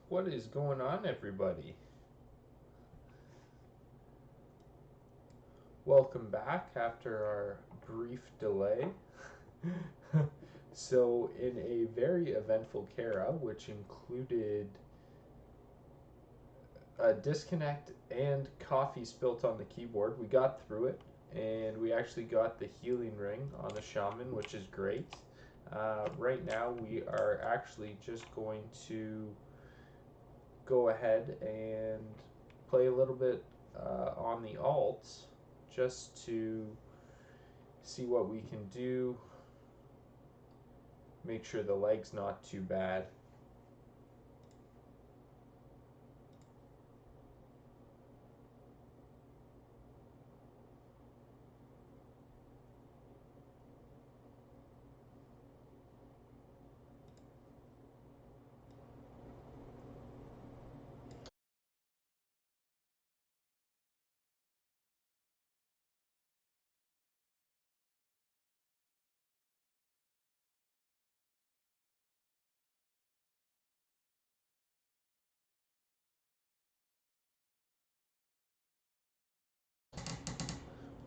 What is going on, everybody? Welcome back after our brief delay. So, in a very eventful Kara, which included a disconnect and coffee spilt on the keyboard, we got through it and we actually got the healing ring on the shaman, which is great. Right now, we are actually just going to go ahead and play a little bit on the alts just to see what we can do, make sure the leg's not too bad.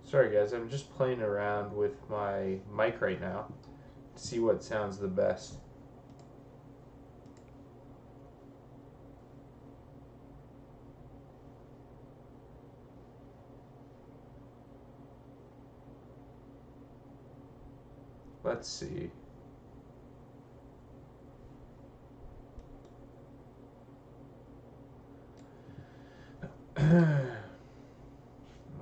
Sorry guys, I'm just playing around with my mic right now to see what sounds the best. Let's see.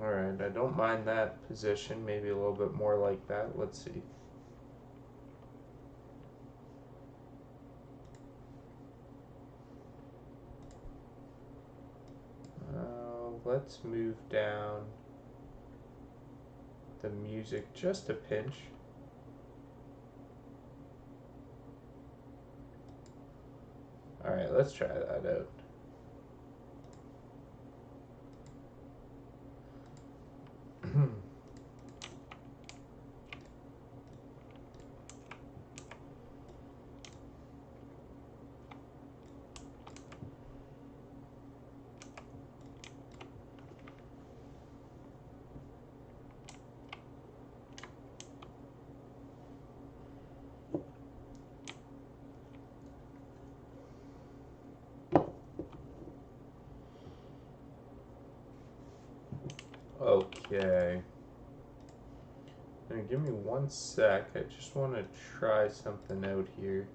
Alright, I don't mind that position, maybe a little bit more like that. Let's see. Let's move down the music just a pinch. Alright, let's try that out. Okay. Now give me 1 sec. I just want to try something out here.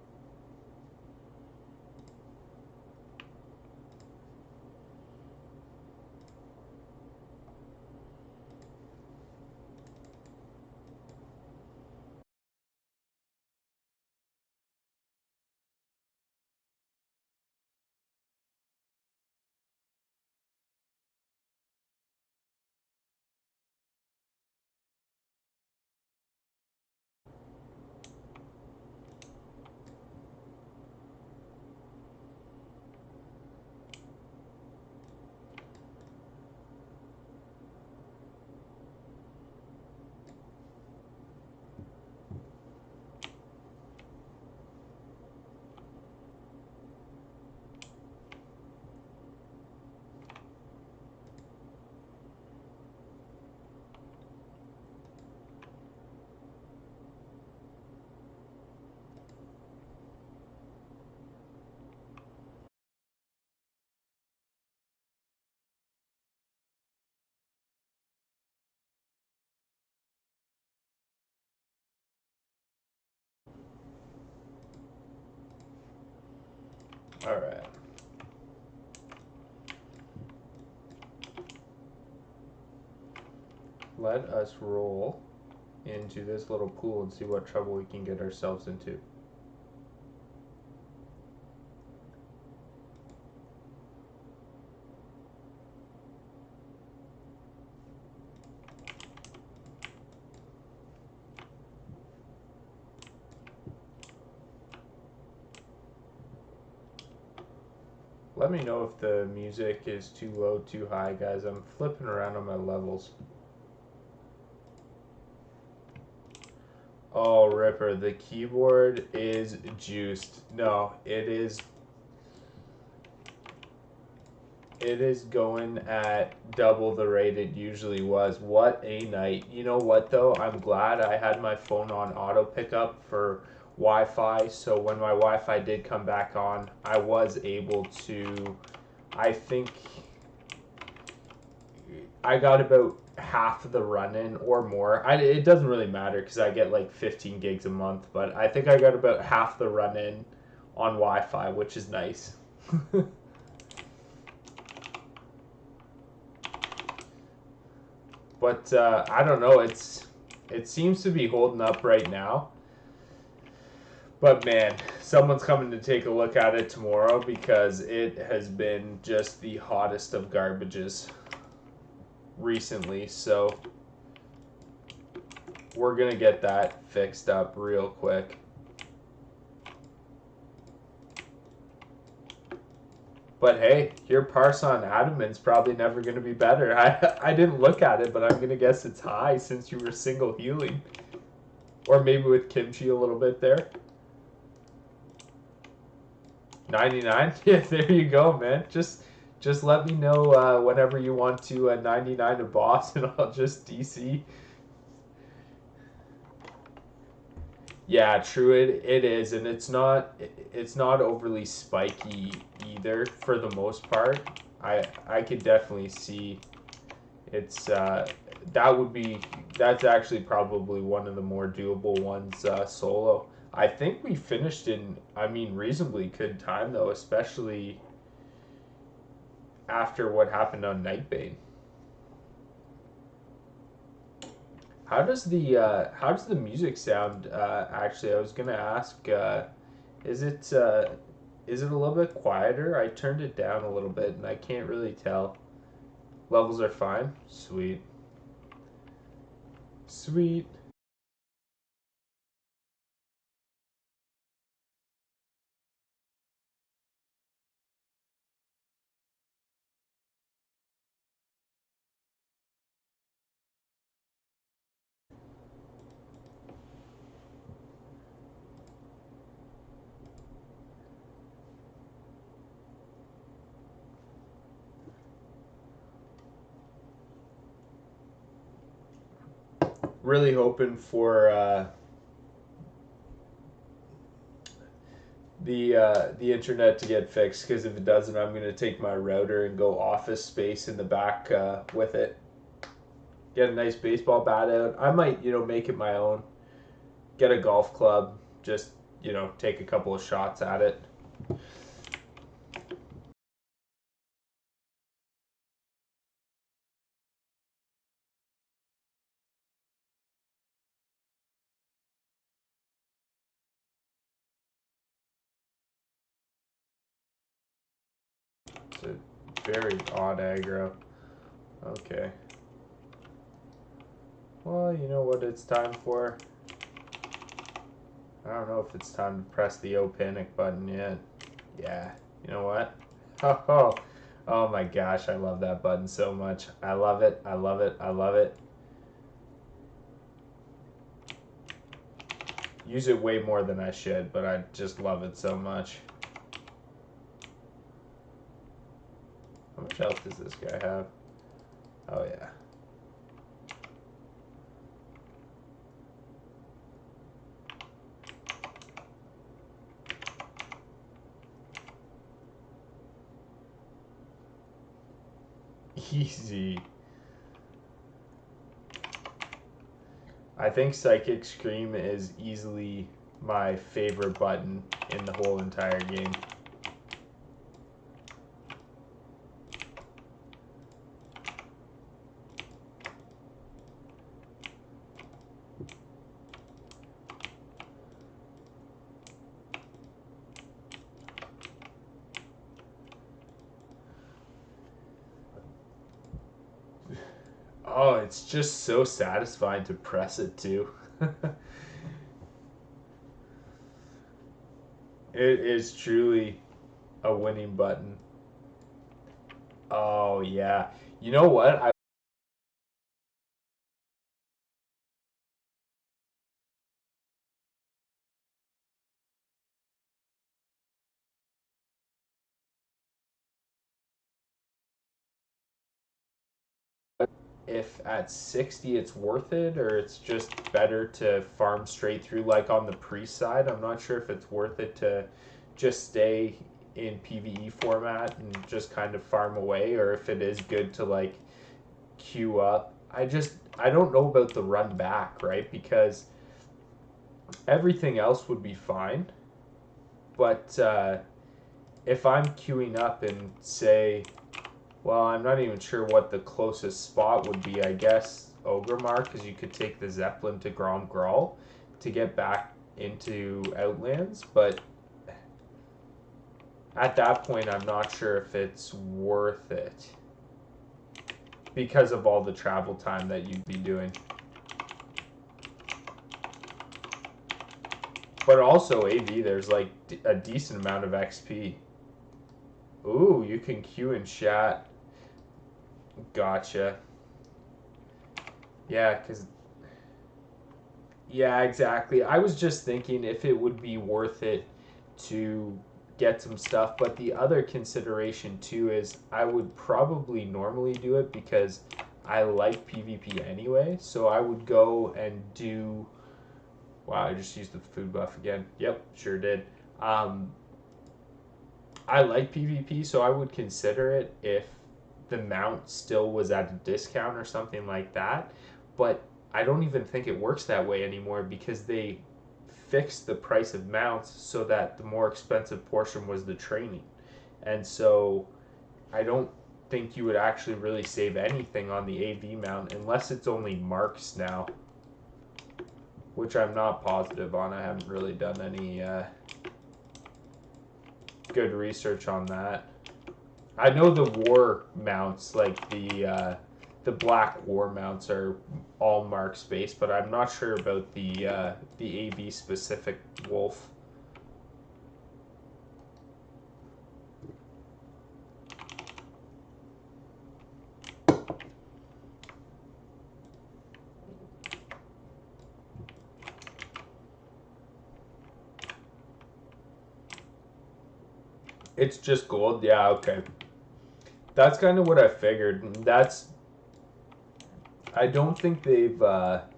Alright. Let us roll into this little pool and see what trouble we can get ourselves into. Let me know if the music is too low, too high, guys. I'm flipping around on my levels. Oh, Ripper, the keyboard is juiced. No, it is. It is going at double the rate it usually was. What a night. You know what though? I'm glad I had my phone on auto pickup for Wi-Fi, so when my Wi-Fi did come back on, I was able to, I think I got about half the run in or more. It doesn't really matter because I get like 15 gigs a month, but I think I got about half the run in on Wi-Fi, which is nice. But I don't know. It seems to be holding up right now. But man, someone's coming to take a look at it tomorrow because it has been just the hottest of garbages recently. So we're gonna get that fixed up real quick. But hey, your Parson Adamant's probably never going to be better. I didn't look at it, but I'm going to guess it's high since you were single healing. Or maybe with kimchi a little bit there. 99? Yeah, there you go, man. Just let me know whenever you want to 99 a boss, and I'll just DC. Yeah, true. It is, and it's not overly spiky either for the most part. I could definitely see it's that's actually probably one of the more doable ones solo. I think we finished in, I mean, reasonably good time though, especially after what happened on Nightbane. How does the music sound? Actually, I was gonna ask. Is it uh, is it a little bit quieter? I turned it down a little bit, and I can't really tell. Levels are fine. Sweet, sweet. Really hoping for the internet to get fixed because if it doesn't, I'm gonna take my router and go Office Space in the back with it. Get a nice baseball bat out. I might make it my own. Get a golf club. Just take a couple of shots at it. It's a very odd aggro. Okay. Well, you know what it's time for? I don't know if it's time to press the O panic button yet. Yeah. You know what? Oh, oh my gosh, I love that button so much. I love it. I love it. I love it. Use it way more than I should, but I just love it so much. How much health does this guy have? Oh yeah. Easy. I think Psychic Scream is easily my favorite button in the whole entire game. Oh, it's just so satisfying to press it too. It is truly a winning button. Oh yeah. You know what? if at 60 it's worth it, or it's just better to farm straight through like on the priest side. I'm not sure if it's worth it to just stay in PvE format and just kind of farm away, or if it is good to like queue up. I don't know about the run back, right? Because everything else would be fine, but if I'm queuing up and say, well, I'm not even sure what the closest spot would be. I guess Ogremar, because you could take the Zeppelin to Grom Graal to get back into Outlands, but at that point, I'm not sure if it's worth it because of all the travel time that you'd be doing. But also AV, there's like a decent amount of XP. Ooh, you can queue in chat. Gotcha. Yeah, exactly. I was just thinking if it would be worth it to get some stuff, but the other consideration too is I would probably normally do it because I like PvP anyway, so I would go and do... Wow, I just used the food buff again. Yep, sure did. I like PvP, so I would consider it if the mount still was at a discount or something like that, but I don't even think it works that way anymore because they fixed the price of mounts so that the more expensive portion was the training. And so I don't think you would actually really save anything on the AV mount unless it's only marks now, which I'm not positive on. I haven't really done any good research on that. I know the war mounts, like the black war mounts, are all marks based, but I'm not sure about the AV specific wolf. It's just gold, yeah, okay. That's kind of what I figured. I don't think they've that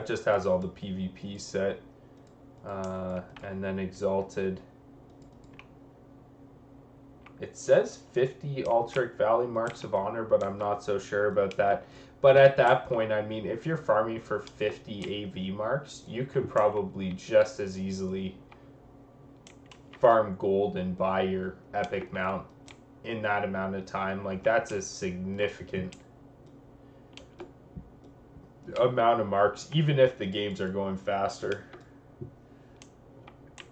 just has all the PvP set, and then Exalted. It says 50 Altaric Valley Marks of Honor, but I'm not so sure about that. But at that point, I mean, if you're farming for 50 AV marks, you could probably just as easily farm gold and buy your epic mount in that amount of time. Like, that's a significant amount of marks, even if the games are going faster.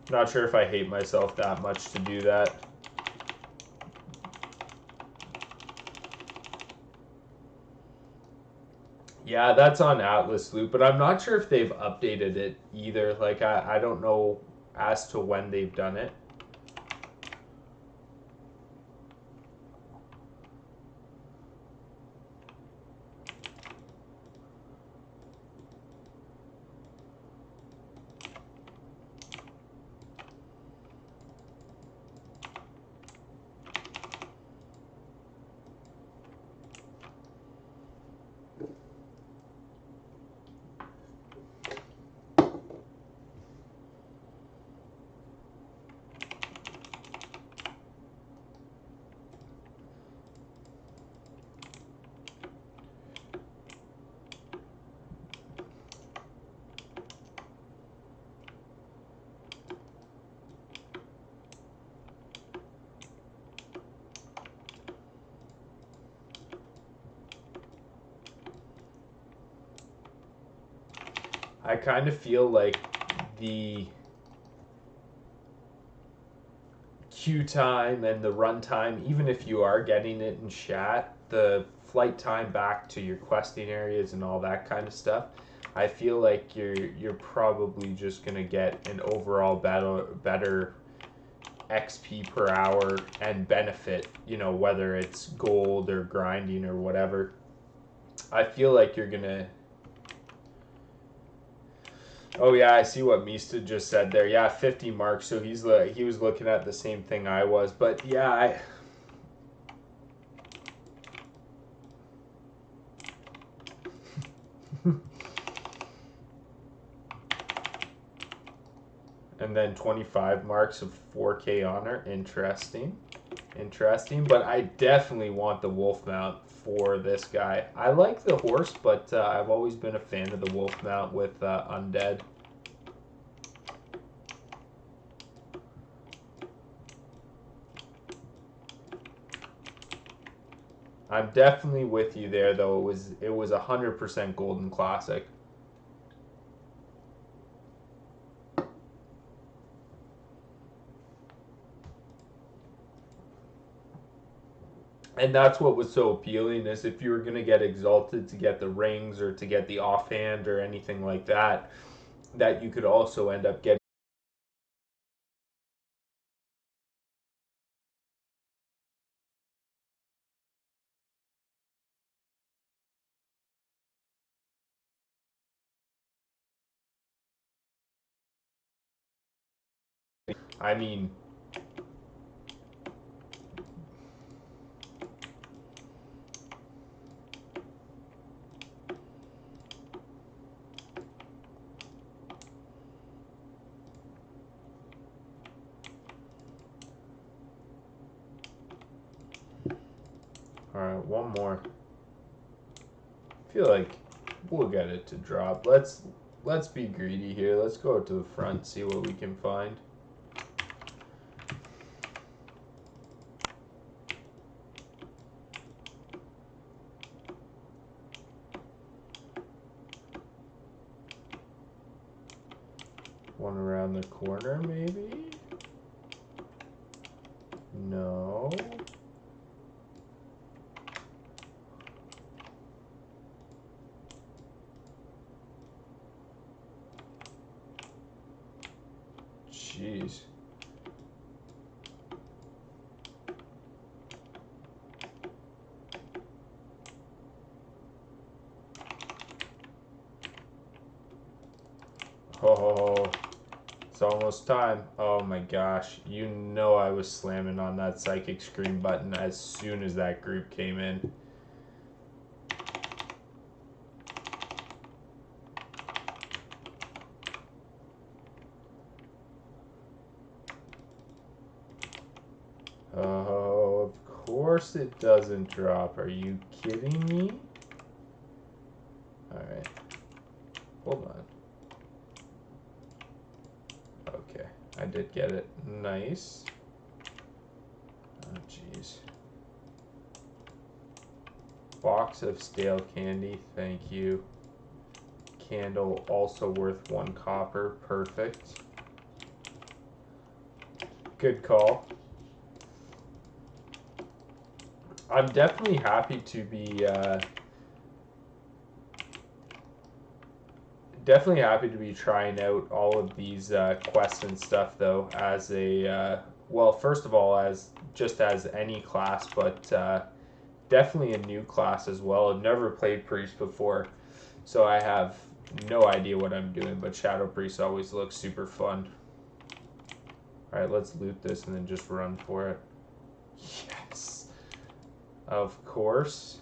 Not sure if I hate myself that much to do that. Yeah, that's on Atlas Loop, but I'm not sure if they've updated it either. Like, I don't know as to when they've done it. I kind of feel like the queue time and the run time, even if you are getting it in chat, the flight time back to your questing areas and all that kind of stuff, I feel like you're probably just gonna get an overall better XP per hour and benefit, you know, whether it's gold or grinding or whatever. I feel like you're gonna Oh yeah, I see what Mista just said there. Yeah, 50 marks. So he was looking at the same thing I was. But yeah, and then 25 marks of 4K honor. Interesting. Interesting. But I definitely want the wolf mount for this guy. I like the horse, but I've always been a fan of the wolf mount with undead. I'm definitely with you there, though. It was 100% golden classic. And that's what was so appealing is if you were going to get exalted to get the rings or to get the offhand or anything like that, that you could also end up getting. I mean, all right, one more. I feel like we'll get it to drop. Let's be greedy here. Let's go to the front, see what we can find. One around the corner, maybe? No. Jeez. Oh, it's almost time. Oh my gosh. You know I was slamming on that psychic scream button as soon as that group came in. Oh, of course it doesn't drop. Are you kidding me? Alright. Hold on. Okay. I did get it. Nice. Oh, jeez. Box of stale candy. Thank you. Candle also worth 1 copper. Perfect. Good call. I'm definitely happy to be trying out all of these quests and stuff though as a well, first of all as just as any class, but definitely a new class as well. I've never played priest before, so I have no idea what I'm doing, but shadow priest always looks super fun. All right, let's loot this and then just run for it. Yes, of course.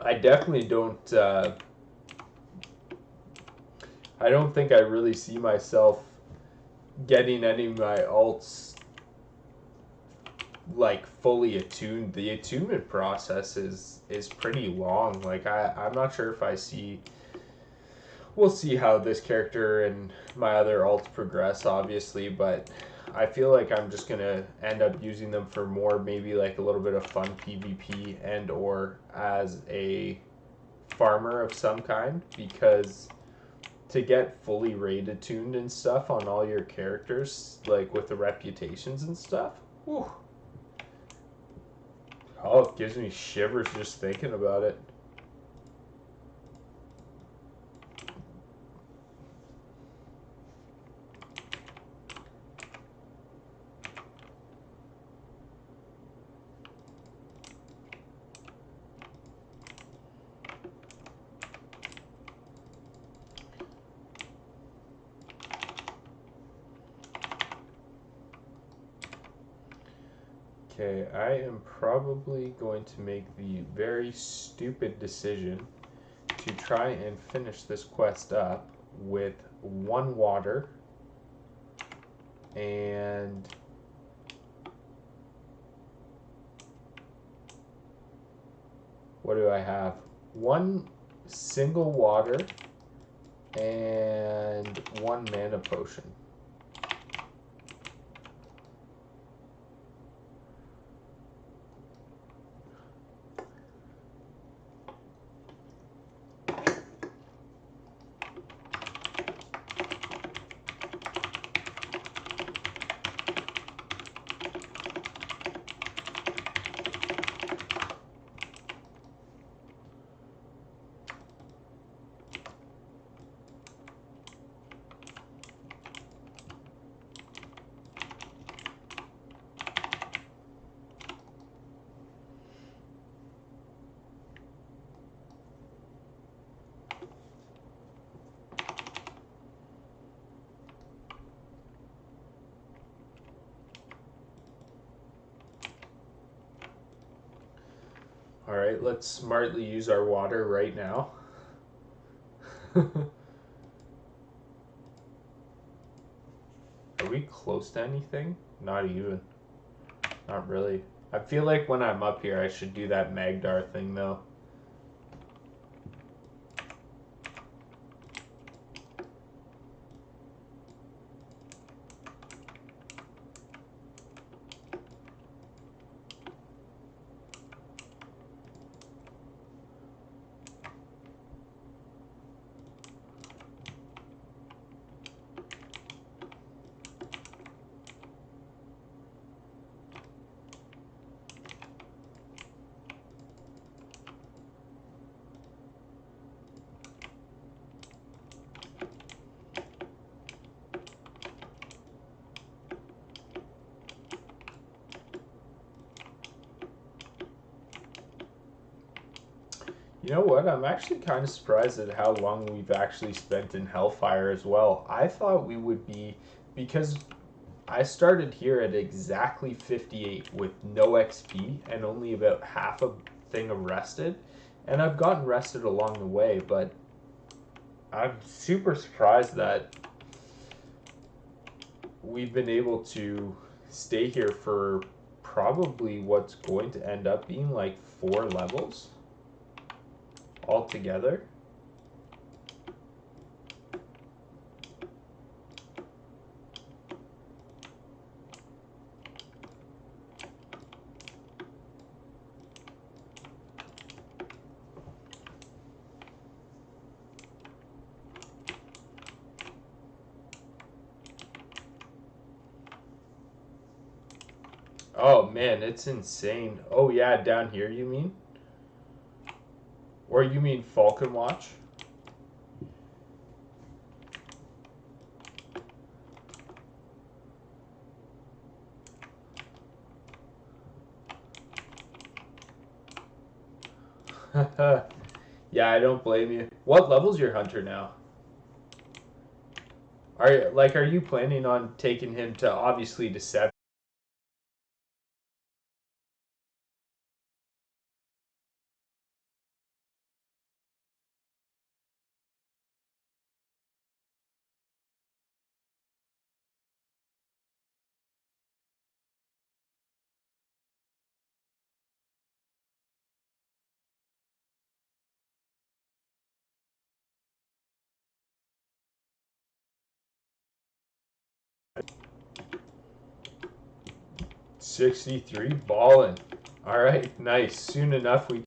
I definitely don't I don't think I really see myself getting any of my alts like fully attuned. The attunement process is pretty long. Like I'm not sure if I see. We'll see how this character and my other alts progress, obviously, but I feel like I'm just gonna end up using them for more, maybe like a little bit of fun PvP and or as a farmer of some kind, because to get fully raid attuned and stuff on all your characters, like with the reputations and stuff, whew. Oh, it gives me shivers just thinking about it. Okay, I am probably going to make the very stupid decision to try and finish this quest up with 1 water and what do I have? 1 single water and 1 mana potion. All right, let's smartly use our water right now. Are we close to anything? Not even. Not really. I feel like when I'm up here, I should do that Magdar thing, though. You know what? I'm actually kind of surprised at how long we've actually spent in Hellfire as well. I thought we would be, because I started here at exactly 58 with no XP and only about half a thing of rested. And I've gotten rested along the way, but I'm super surprised that we've been able to stay here for probably what's going to end up being like 4 levels altogether. Oh man, it's insane. Oh yeah, down here you mean? Or you mean Falcon Watch? Yeah, I don't blame you. What level's your hunter now? Are you planning on taking him to obviously to 7? $63 ballin'. All right, nice. Soon enough we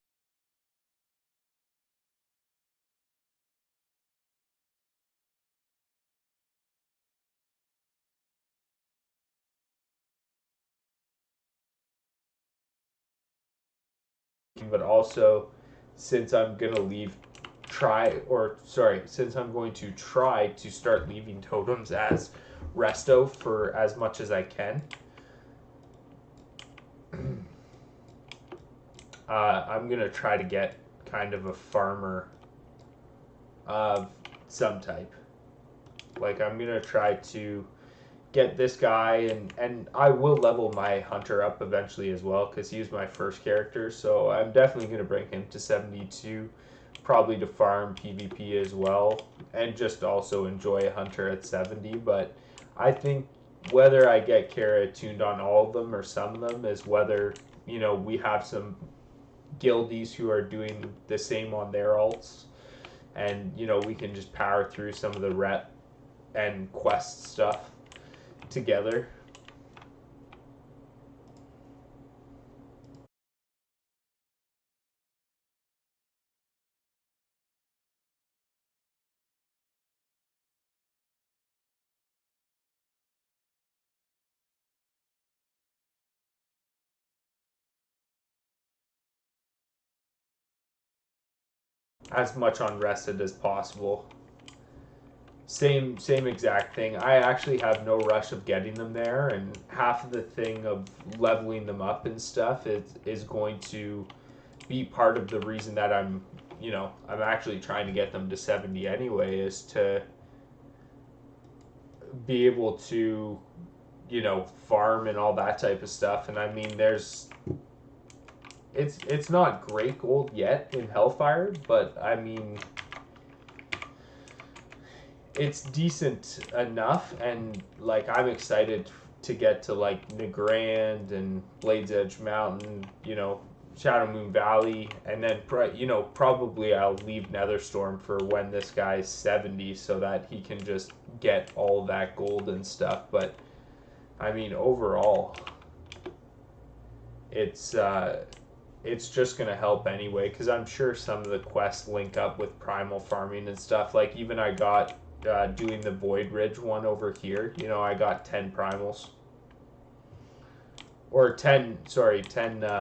but also since I'm going to since I'm going to try to start leaving totems as resto for as much as I can. I'm going to try to get kind of a farmer of some type. Like I'm going to try to get this guy, and I will level my hunter up eventually as well because he's my first character. So I'm definitely going to bring him to 72, probably to farm PvP as well, and just also enjoy a hunter at 70. But I think whether I get Kara tuned on all of them or some of them is whether we have some guildies who are doing the same on their alts, and we can just power through some of the rep and quest stuff together. As much unrested as possible. Same exact thing. I actually have no rush of getting them there, and half of the thing of leveling them up and stuff is going to be part of the reason that I'm actually trying to get them to 70 anyway, is to be able to farm and all that type of stuff. And I mean, it's not great gold yet in Hellfire, but I mean, it's decent enough, and like I'm excited to get to like Negrand and Blades Edge Mountain, Shadow Moon Valley, and then probably I'll leave Netherstorm for when this guy's 70, so that he can just get all that gold and stuff. But I mean, overall, it's just gonna help anyway, because I'm sure some of the quests link up with primal farming and stuff. Like even I got doing the Void Ridge one over here. I got 10 primals, or 10. Sorry, 10.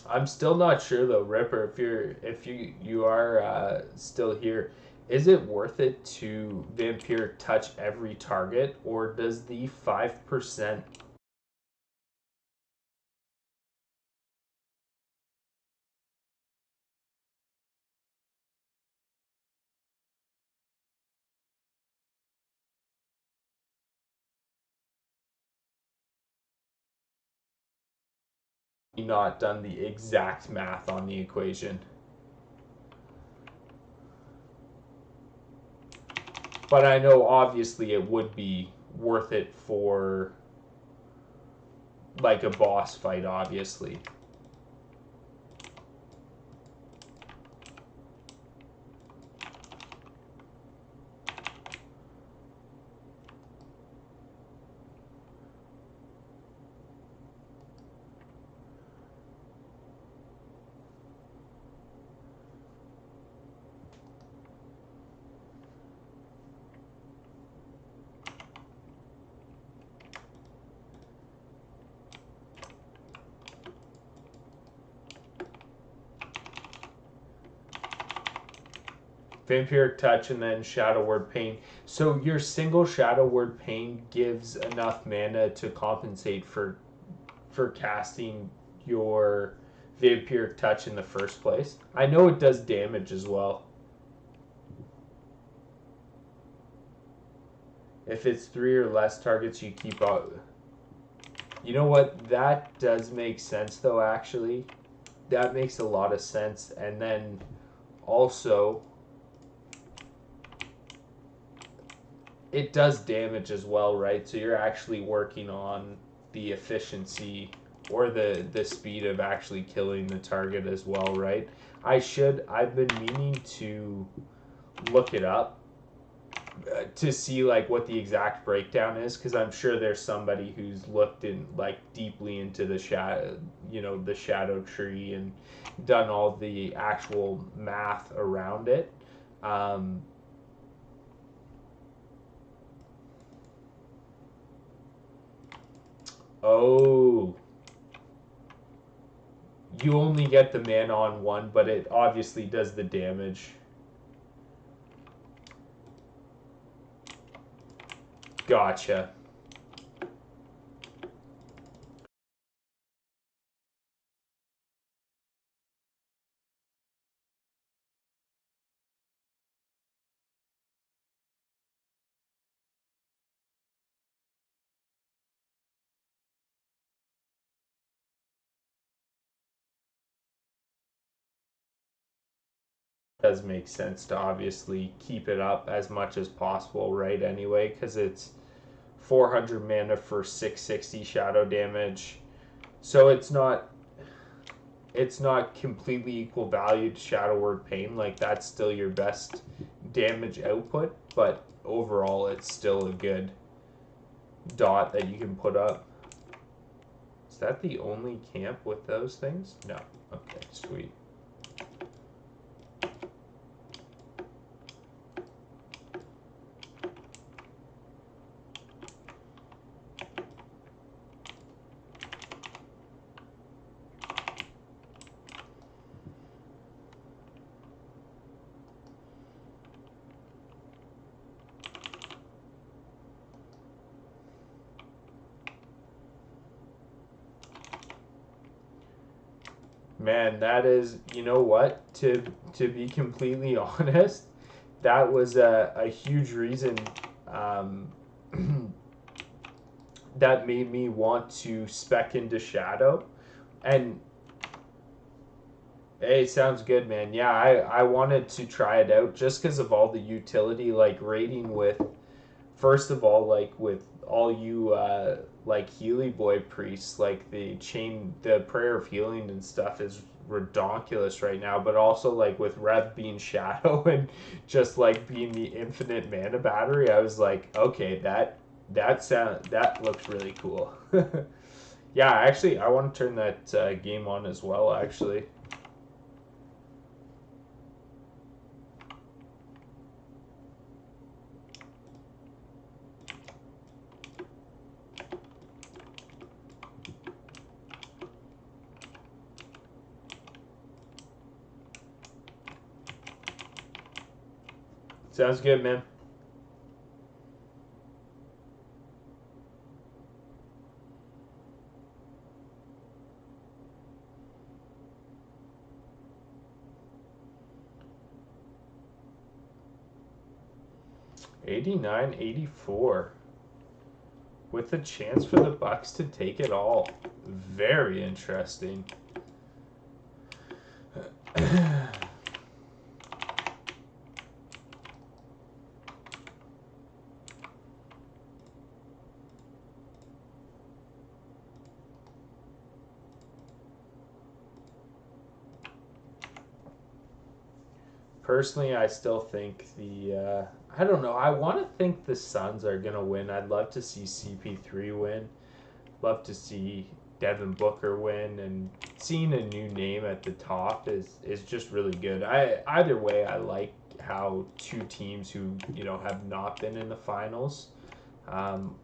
I'm still not sure though, Ripper. If you are still here, is it worth it to Vampire touch every target, or does the 5% not done the exact math on the equation? But I know obviously it would be worth it for like a boss fight, obviously. Vampiric Touch and then Shadow Word Pain. So your single Shadow Word Pain gives enough mana to compensate for casting your Vampiric Touch in the first place. I know it does damage as well. If it's 3 or less targets you keep out. You know what? That does make sense though, actually. That makes a lot of sense. And then also, it does damage as well, right? So you're actually working on the efficiency or the speed of actually killing the target as well, right? I've been meaning to look it up to see like what the exact breakdown is, because I'm sure there's somebody who's looked in like deeply into the the shadow tree, and done all the actual math around it. um, oh you only get the mana on one, but it obviously does the damage. Gotcha. Does make sense to obviously keep it up as much as possible, right? Anyway, because it's 400 mana for 660 shadow damage, so it's not completely equal value to Shadow Word Pain. Like, that's still your best damage output, but overall it's still a good dot that you can put up. Is that the only camp with those things? No. Okay, sweet. Man, that is, you know what? To be completely honest, that was a huge reason um, that made me want to spec into Shadow. And hey, sounds good, man. Yeah, I wanted to try it out just because of all the utility, like raiding with, first of all, like with all you like Healy Boy priests, like the prayer of healing and stuff is redonkulous right now, but also like with Rev being Shadow and just like being the infinite mana battery, I was like, okay, that looks really cool. Yeah, actually, I want to turn that game on as well. Actually, sounds good, man. 89-84 with a chance for the Bucks to take it all. Very interesting. Personally, I still think I don't know. I want to think the Suns are gonna win. I'd love to see CP3 win. Love to see Devin Booker win, and seeing a new name at the top is just really good. Either way, I like how two teams who have not been in the finals. Um,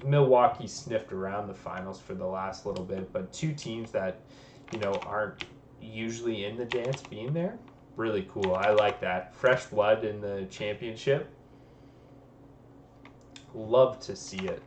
Milwaukee sniffed around the finals for the last little bit, but two teams that aren't usually in the dance being there, really cool. I like that. Fresh blood in the championship. Love to see it.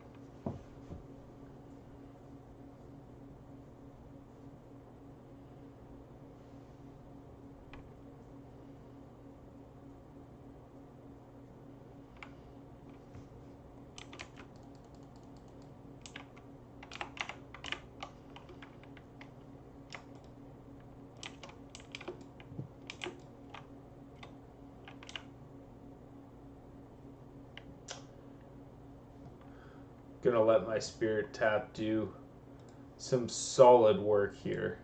Gonna let my spirit tap do some solid work here.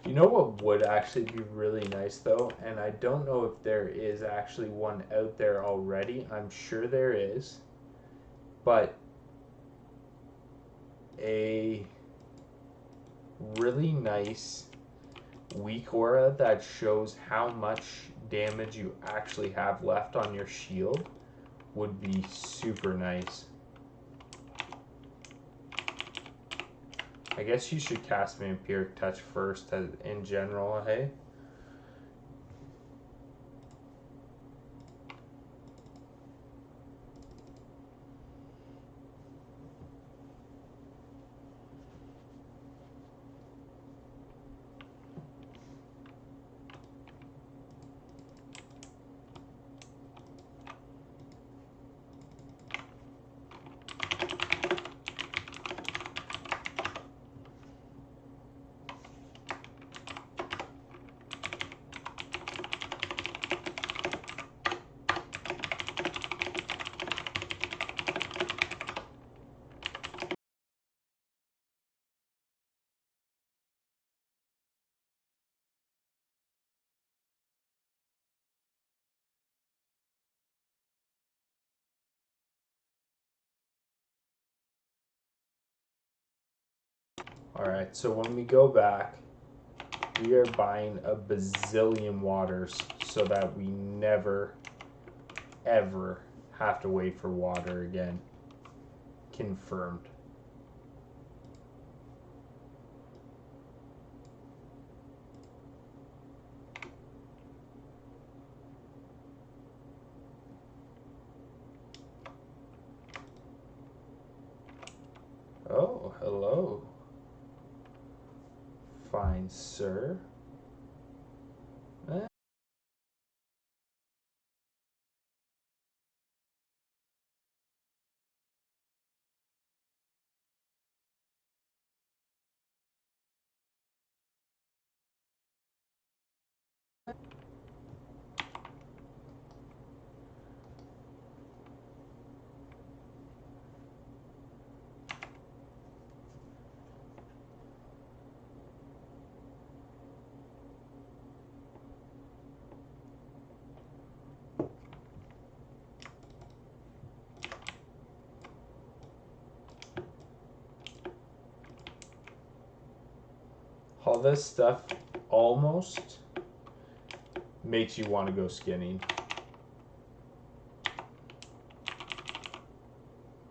You know what would actually be really nice though, and I don't know if there is actually one out there already. I'm sure there is, but a really nice weak aura that shows how much damage you actually have left on your shield would be super nice. I guess you should cast Vampiric Touch first in general, hey? Alright, so when we go back, we are buying a bazillion waters so that we never, ever have to wait for water again. Confirmed. Oh, hello. Fine, sir. All this stuff almost makes you want to go skinny.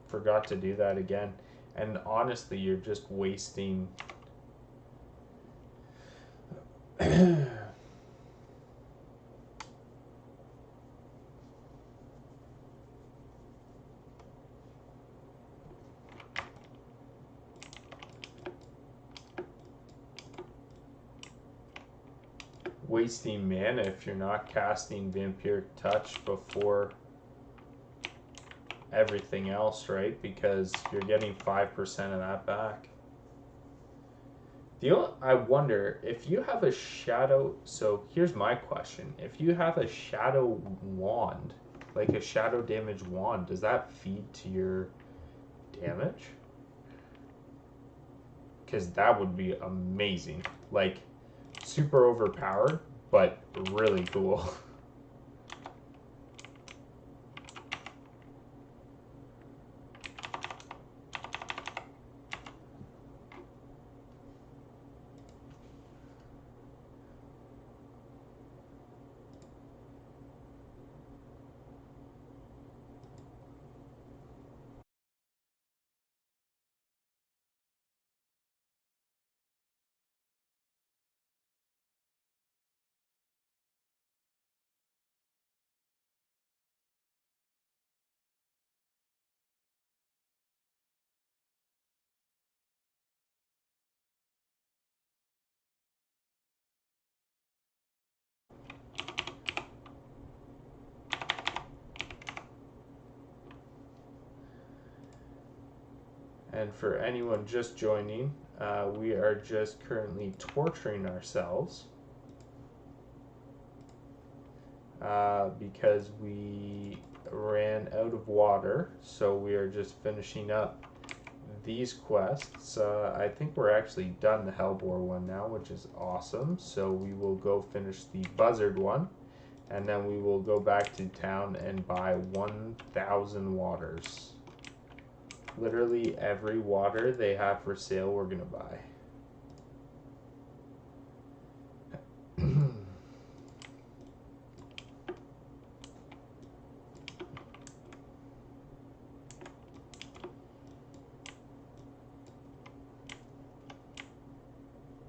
Forgot to do that again. And honestly, you're just wasting wasting mana if you're not casting Vampiric Touch before everything else, right? Because you're getting 5% of that back. I wonder if you have a shadow. So here's my question: if you have a shadow wand, like a shadow damage wand, does that feed to your damage? Because that would be amazing. Like super overpowered, but really cool. And for anyone just joining, we are just currently torturing ourselves because we ran out of water. So we are just finishing up these quests. I think we're actually done the Hellbore one now, which is awesome. So we will go finish the Buzzard one, and then we will go back to town and buy 1,000 waters. Literally every water they have for sale, we're gonna buy.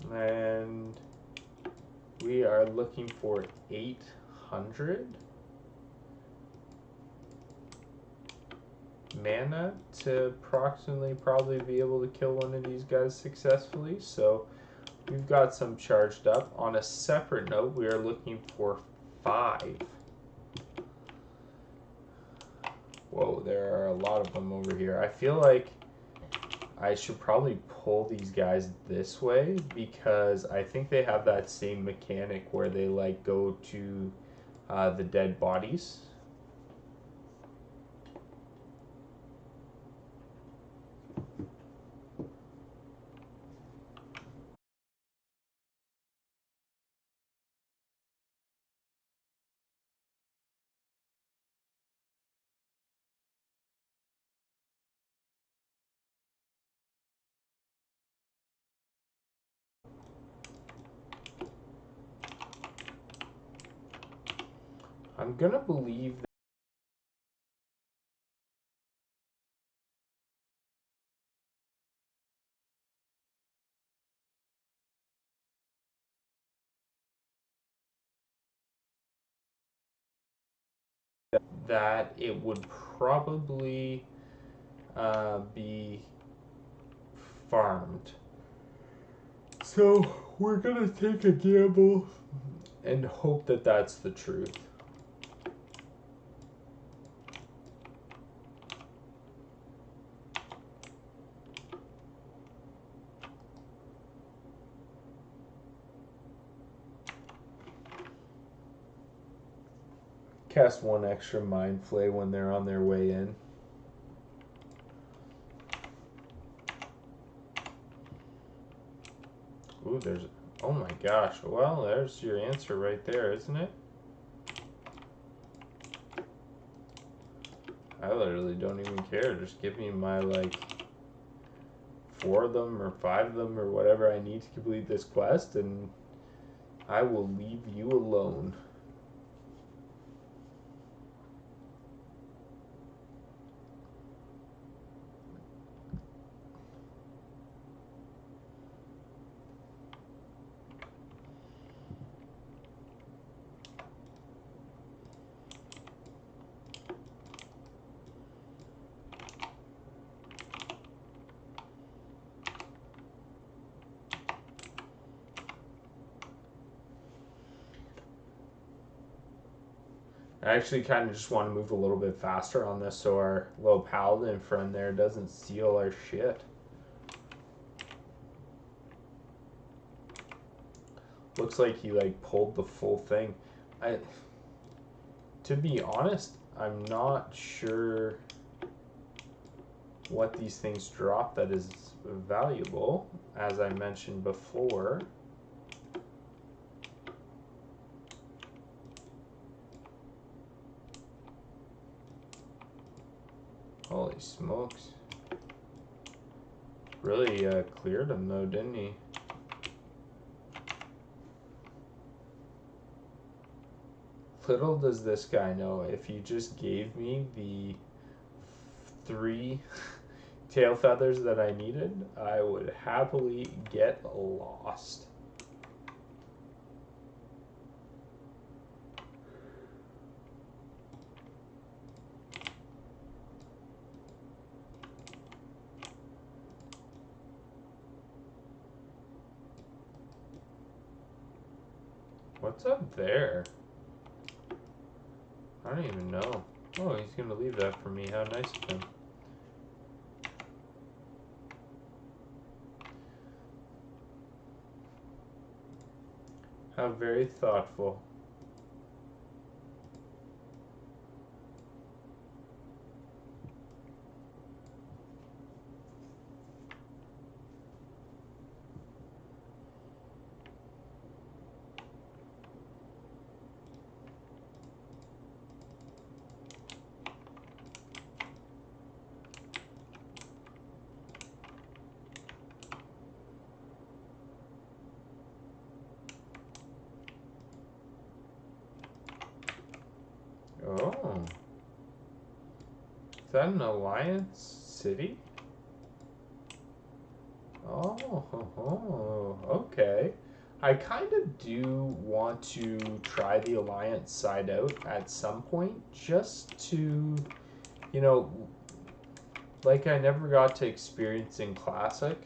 And we are looking for 800 mana to approximately probably be able to kill one of these guys successfully. So we've got some charged up. On a separate note, we are looking for 5. Whoa, there are a lot of them over here. I feel like I should probably pull these guys this way because I think they have that same mechanic where they like go to the dead bodies. I'm gonna believe that it would probably be farmed. So we're gonna take a gamble and hope that that's the truth. Cast 1 extra Mind Flay when they're on their way in. Ooh, there's... Oh my gosh. Well, there's your answer right there, isn't it? I literally don't even care. Just give me my, like, 4 of them or 5 of them or whatever I need to complete this quest, and I will leave you alone. I actually kind of just want to move a little bit faster on this so our little paladin friend there doesn't steal our shit. Looks like he like pulled the full thing. To be honest, I'm not sure what these things drop that is valuable, as I mentioned before. Holy smokes. Really cleared him though, didn't he? Little does this guy know, if you just gave me the 3 tail feathers that I needed, I would happily get lost. What's up there? I don't even know. Oh, he's gonna leave that for me. How nice of him. How very thoughtful. that an alliance city? Oh, okay. I kind of do want to try the alliance side out at some point, just to, you know, like I never got to experience in Classic.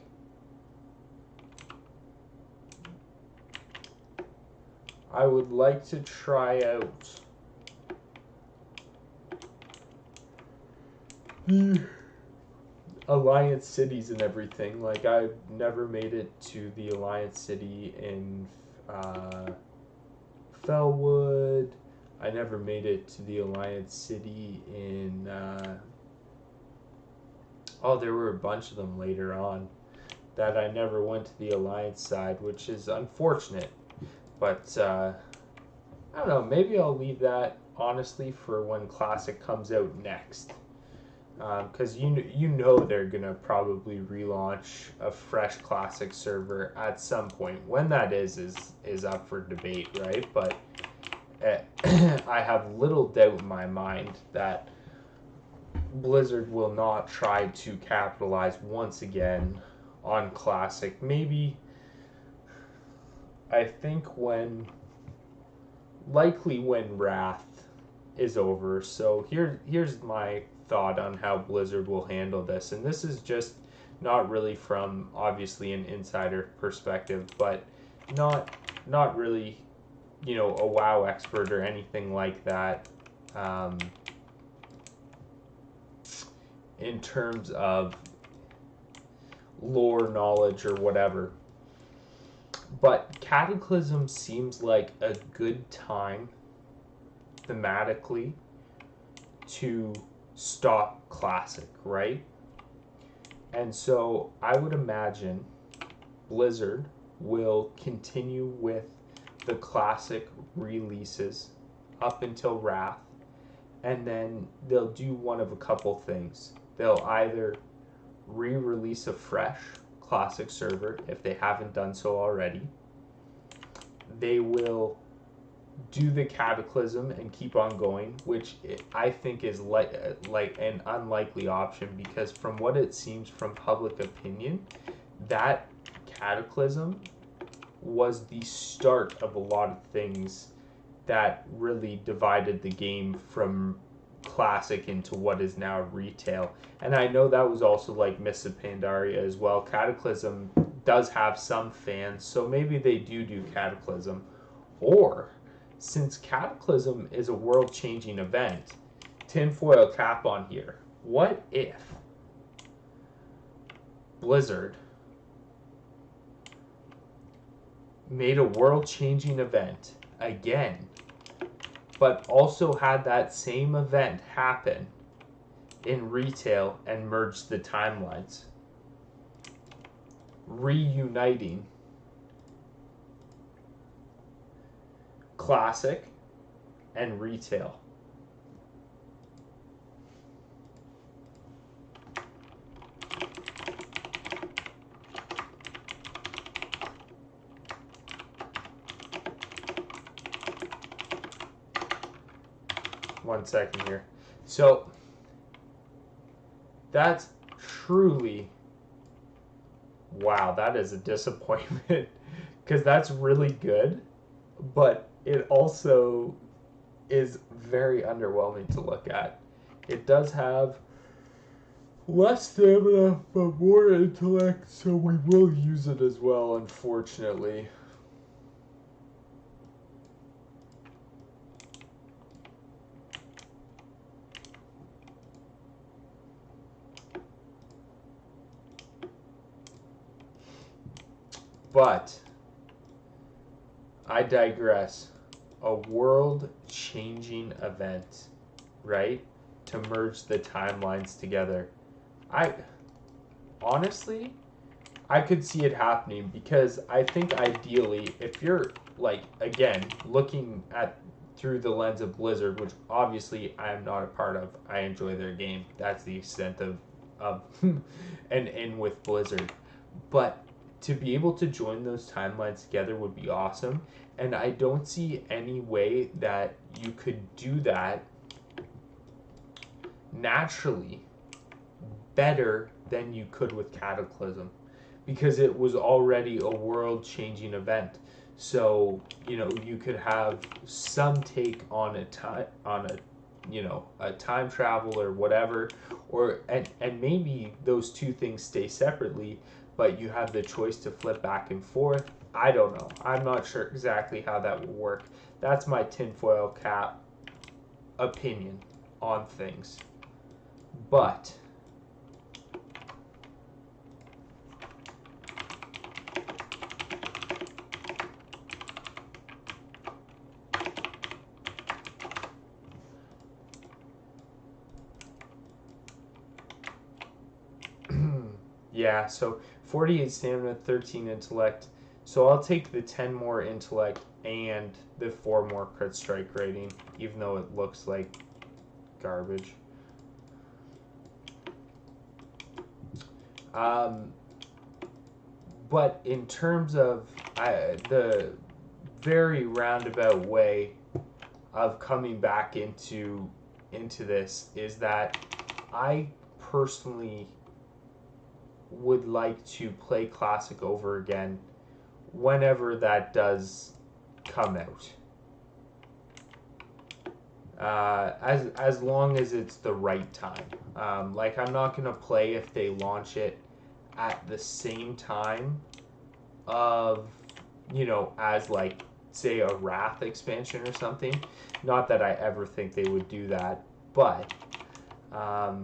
I would like to try out the Alliance cities and everything. Like, I never made it to the Alliance city in Fellwood. I never made it to the Alliance city in there were a bunch of them later on that I never went to the Alliance side, which is unfortunate. But I don't know, maybe I'll leave that honestly for when Classic comes out next. Because you know they're gonna probably relaunch a fresh Classic server at some point. When that is up for debate, right? But I have little doubt in my mind that Blizzard will not try to capitalize once again on Classic. Maybe, I think likely when Wrath is over. So here's my thought on how Blizzard will handle this, and this is just not really from obviously an insider perspective, but not really, a WoW expert or anything like that, in terms of lore knowledge or whatever. But Cataclysm seems like a good time thematically to stop Classic, right? And so I would imagine Blizzard will continue with the Classic releases up until Wrath, and then they'll do one of a couple things. They'll either re-release a fresh Classic server if they haven't done so already. They will do the Cataclysm and keep on going, which I think is like an unlikely option, because from what it seems from public opinion, that Cataclysm was the start of a lot of things that really divided the game from Classic into what is now retail. And I know that was also like Mists of Pandaria as well. Cataclysm does have some fans, so maybe they do Cataclysm. Or, since Cataclysm is a world-changing event, tinfoil cap on here, what if Blizzard made a world-changing event again, but also had that same event happen in retail and merged the timelines, reuniting Classic and retail? One second here. So that's truly, wow, that is a disappointment, because that's really good, but it also is very underwhelming to look at. It does have less stamina but more intellect, so we will use it as well, unfortunately. But I digress. A world-changing event, right? To merge the timelines together. Honestly, I could see it happening, because I think ideally, if you're, like, again, looking at through the lens of Blizzard, which obviously I am not a part of, I enjoy their game. That's the extent of and with Blizzard. But to be able to join those timelines together would be awesome, and I don't see any way that you could do that naturally better than you could with Cataclysm, because it was already a world-changing event. So you could have some take on a time travel or whatever, and maybe those two things stay separately, but you have the choice to flip back and forth. I don't know. I'm not sure exactly how that will work. That's my tinfoil cap opinion on things. But yeah, so 48 stamina, 13 intellect. So I'll take the 10 more intellect and the 4 more crit strike rating, even though it looks like garbage. But in terms of the very roundabout way of coming back into this is that I personally would like to play Classic over again whenever that does come out. As long as it's the right time. Like, I'm not gonna play if they launch it at the same time of, as like, say, a Wrath expansion or something. Not that I ever think they would do that, but I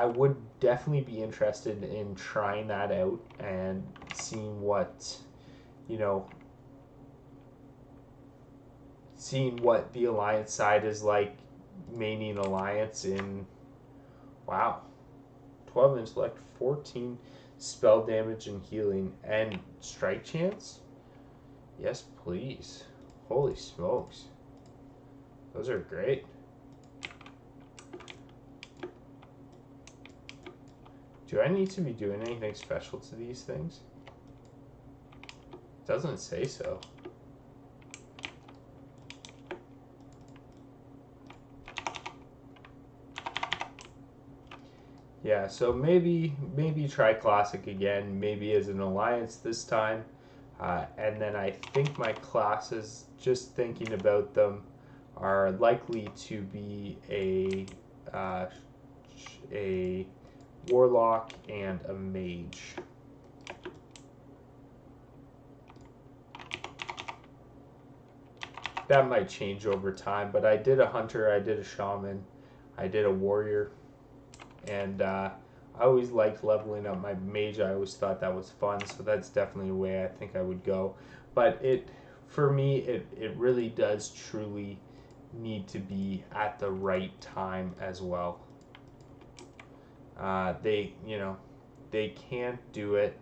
would definitely be interested in trying that out and seeing what the Alliance side is like, maining Alliance in, wow, 12 intellect, 14 spell damage and healing, and strike chance? Yes, please. Holy smokes. Those are great. Do I need to be doing anything special to these things? Doesn't say so. Yeah, so maybe try Classic again, maybe as an Alliance this time. And then I think my classes, just thinking about them, are likely to be a Warlock and a Mage. That might change over time, but I did a Hunter, I did a Shaman, I did a Warrior, and I always liked leveling up my Mage. I always thought that was fun, so that's definitely a way I think I would go. But for me, it really does truly need to be at the right time as well. They can't do it.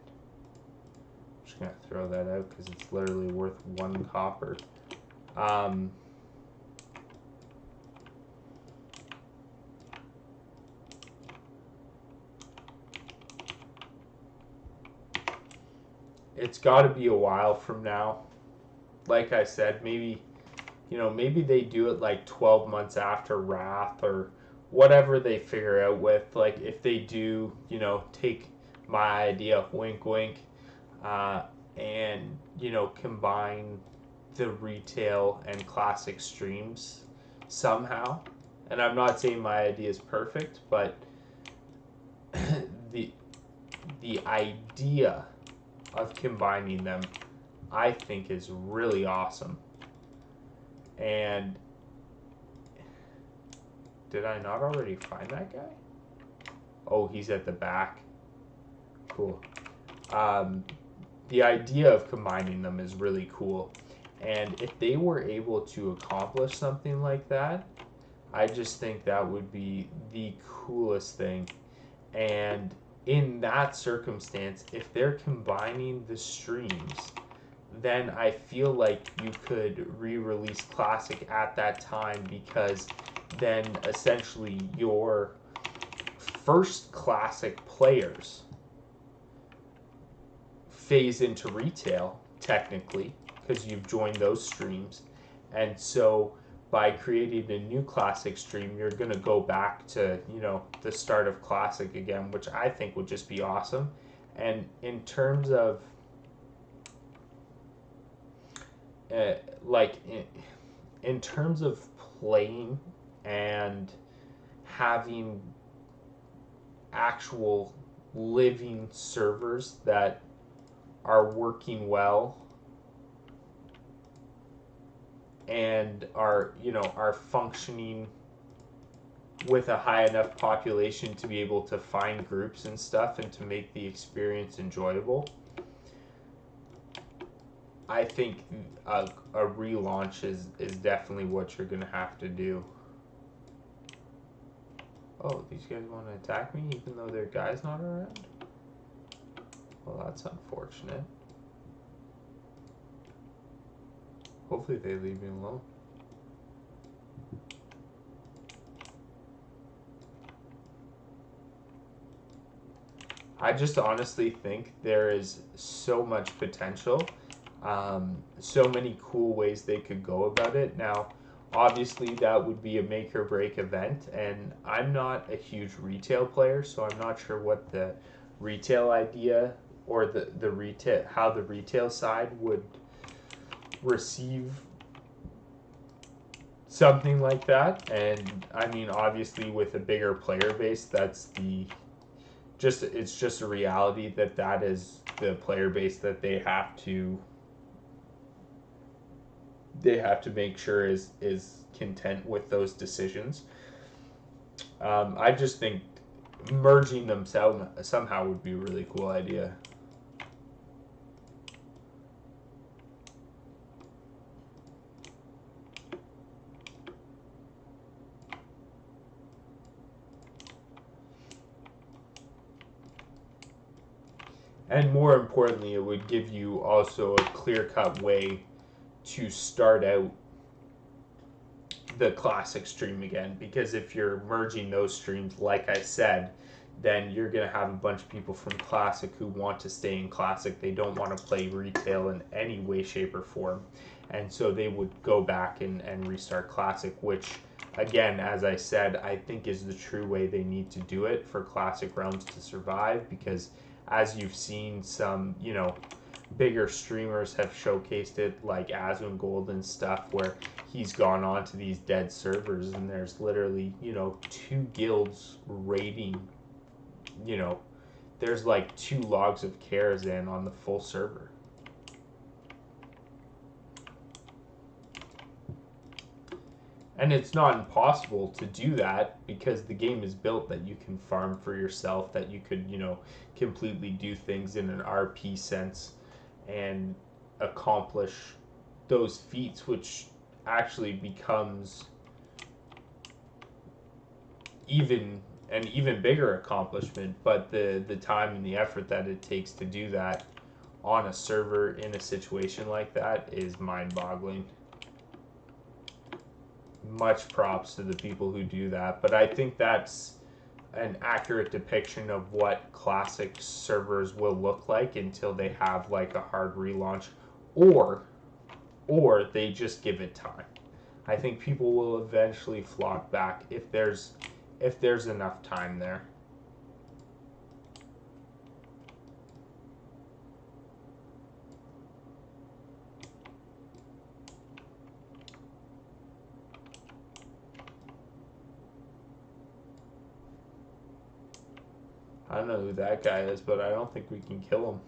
I'm just gonna throw that out because it's literally worth 1 copper. It's got to be a while from now. Like I said, maybe they do it like 12 months after Wrath, or whatever they figure out with. Like, if they do, take my idea, wink wink, and combine the retail and Classic streams somehow. And I'm not saying my idea is perfect, but the idea of combining them, I think, is really awesome. And did I not already find that guy? Oh, he's at the back. Cool. The idea of combining them is really cool. And if they were able to accomplish something like that, I just think that would be the coolest thing. And in that circumstance, if they're combining the streams, then I feel like you could re-release Classic at that time, because then essentially your first Classic players phase into retail, technically, because you've joined those streams. And so by creating a new Classic stream, you're going to go back to, the start of Classic again, which I think would just be awesome. And in terms of, like, in terms of playing and having actual living servers that are working well and are functioning with a high enough population to be able to find groups and stuff and to make the experience enjoyable, I think a relaunch is definitely what you're going to have to do. Oh, these guys want to attack me even though their guy's not around? Well, that's unfortunate. Hopefully they leave me alone. I just honestly think there is so much potential, so many cool ways they could go about it. Now, obviously, that would be a make or break event, and I'm not a huge retail player, so I'm not sure what the retail idea or the retail, how the retail side would receive something like that. And I mean, obviously, with a bigger player base, that's it's just a reality that is the player base that they have to make sure is content with those decisions. I just think merging them somehow would be a really cool idea. And more importantly, it would give you also a clear-cut way to start out the Classic stream again, because if you're merging those streams, like I said, then you're going to have a bunch of people from Classic who want to stay in Classic. They don't want to play retail in any way, shape, or form. And so they would go back and restart Classic, which, again, as I said, I think is the true way they need to do it for Classic Realms to survive, because as you've seen, some, bigger streamers have showcased it, like Aswin Gold and stuff, where he's gone on to these dead servers and there's literally, 2 guilds raiding, there's like 2 logs of Karazhan on the full server. And it's not impossible to do that, because the game is built that you can farm for yourself, that you could, completely do things in an RP sense and accomplish those feats, which actually becomes an even bigger accomplishment. But the time and the effort that it takes to do that on a server in a situation like that is mind-boggling. Much props to the people who do that, but I think that's an accurate depiction of what Classic servers will look like until they have like a hard relaunch, or they just give it time. I think people will eventually flock back if there's enough time there. I don't know who that guy is, but I don't think we can kill him.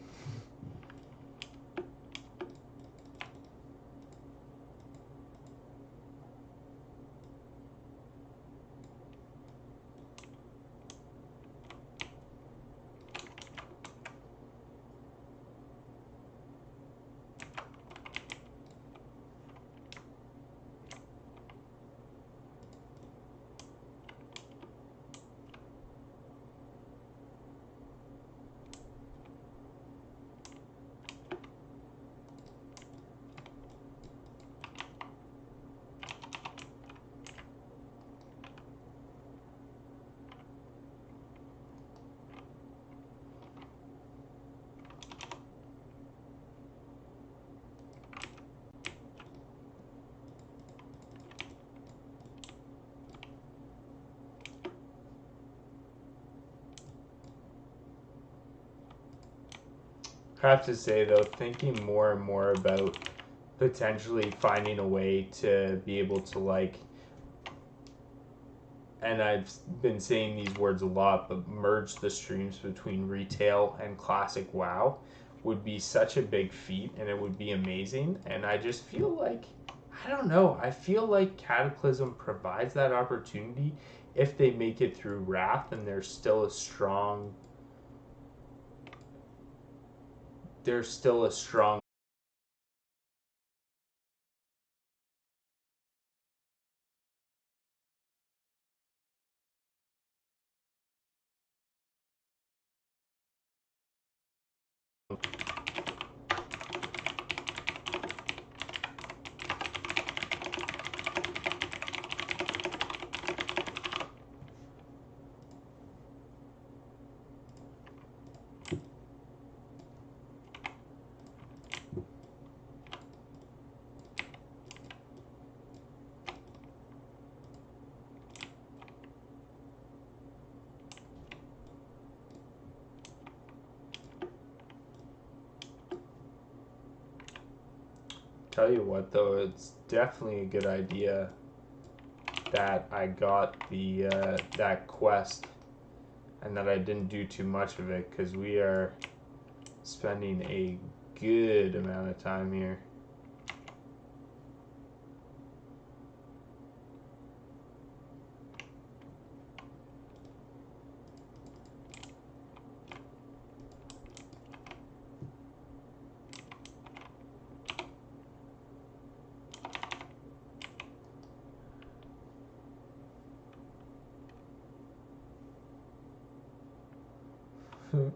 I have to say though, thinking more and more about potentially finding a way to be able to like, and I've been saying these words a lot, but merge the streams between retail and classic WoW would be such a big feat, and it would be amazing. And I just feel like, I don't know, I feel like Cataclysm provides that opportunity if they make it through Wrath and there's still a strong Tell you what though, it's definitely a good idea that I got the that quest and that I didn't do too much of it, because we are spending a good amount of time here. The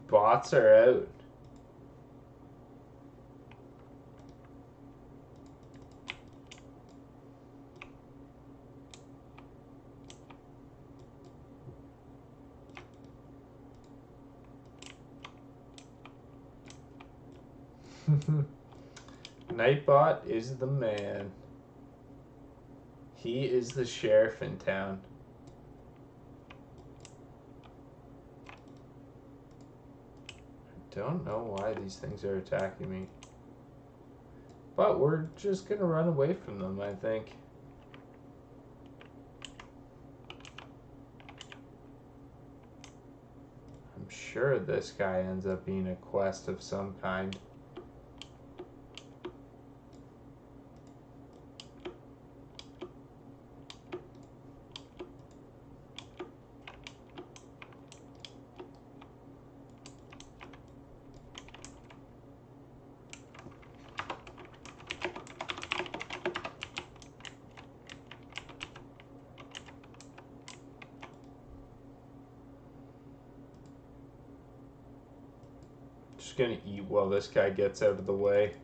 bots are out. Nightbot is the man. He is the sheriff in town. I don't know why these things are attacking me. But we're just gonna run away from them, I think. I'm sure this guy ends up being a quest of some kind. Just gonna eat while this guy gets out of the way.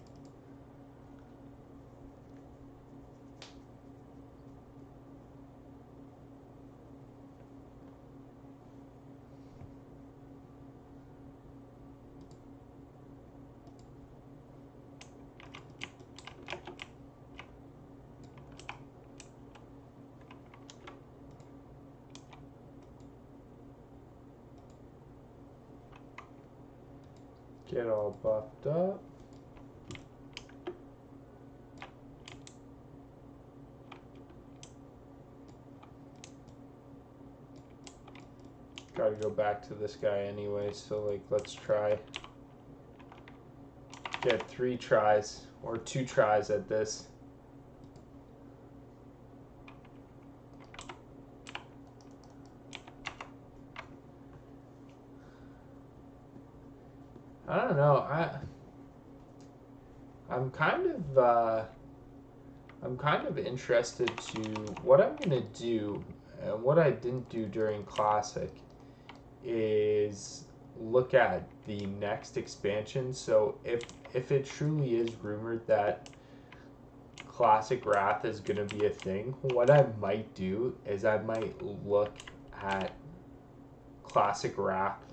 Get all buffed up. Gotta go back to this guy anyway, so like let's try. Get 3 tries or 2 tries at this. I don't know. I'm kind of interested to what I'm gonna do, and what I didn't do during Classic is look at the next expansion. So if it truly is rumored that Classic Wrath is gonna be a thing, what I might do is I might look at Classic Wrath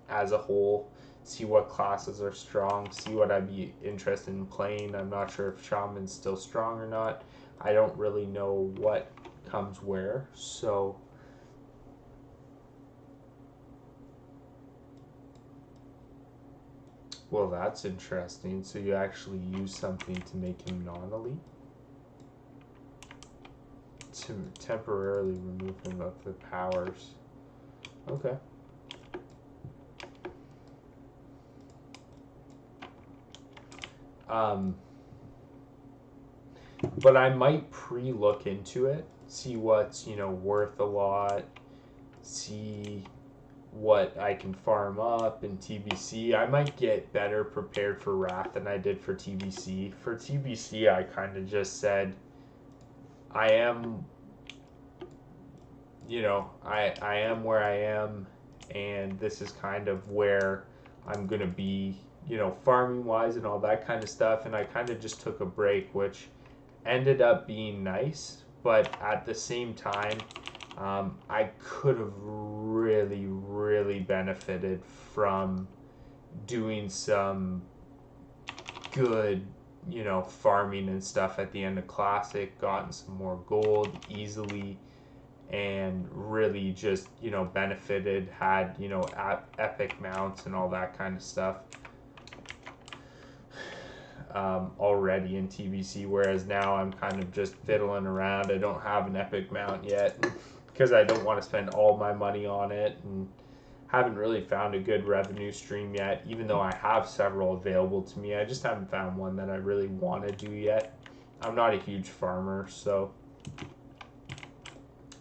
as a whole, see what classes are strong, see what I'd be interested in playing. I'm not sure if Shaman's still strong or not. I don't really know what comes where, so Well, that's interesting. So you actually use something to make him non-elite? To temporarily remove him of the powers. Okay. But I might pre-look into it, see what's, worth a lot, see what I can farm up in TBC. I might get better prepared for Wrath than I did for TBC. For TBC, I kind of just said, I am, I am where I am, and this is kind of where I'm going to be, farming wise and all that kind of stuff. And I kind of just took a break, which ended up being nice, but at the same time, I could have really, really benefited from doing some good, farming and stuff at the end of Classic, gotten some more gold easily, and really just, benefited, had, epic mounts and all that kind of stuff. Already in TBC, whereas now I'm kind of just fiddling around. I don't have an epic mount yet because I don't want to spend all my money on it, and haven't really found a good revenue stream yet, even though I have several available to me. I just haven't found one that I really want to do yet. I'm not a huge farmer, so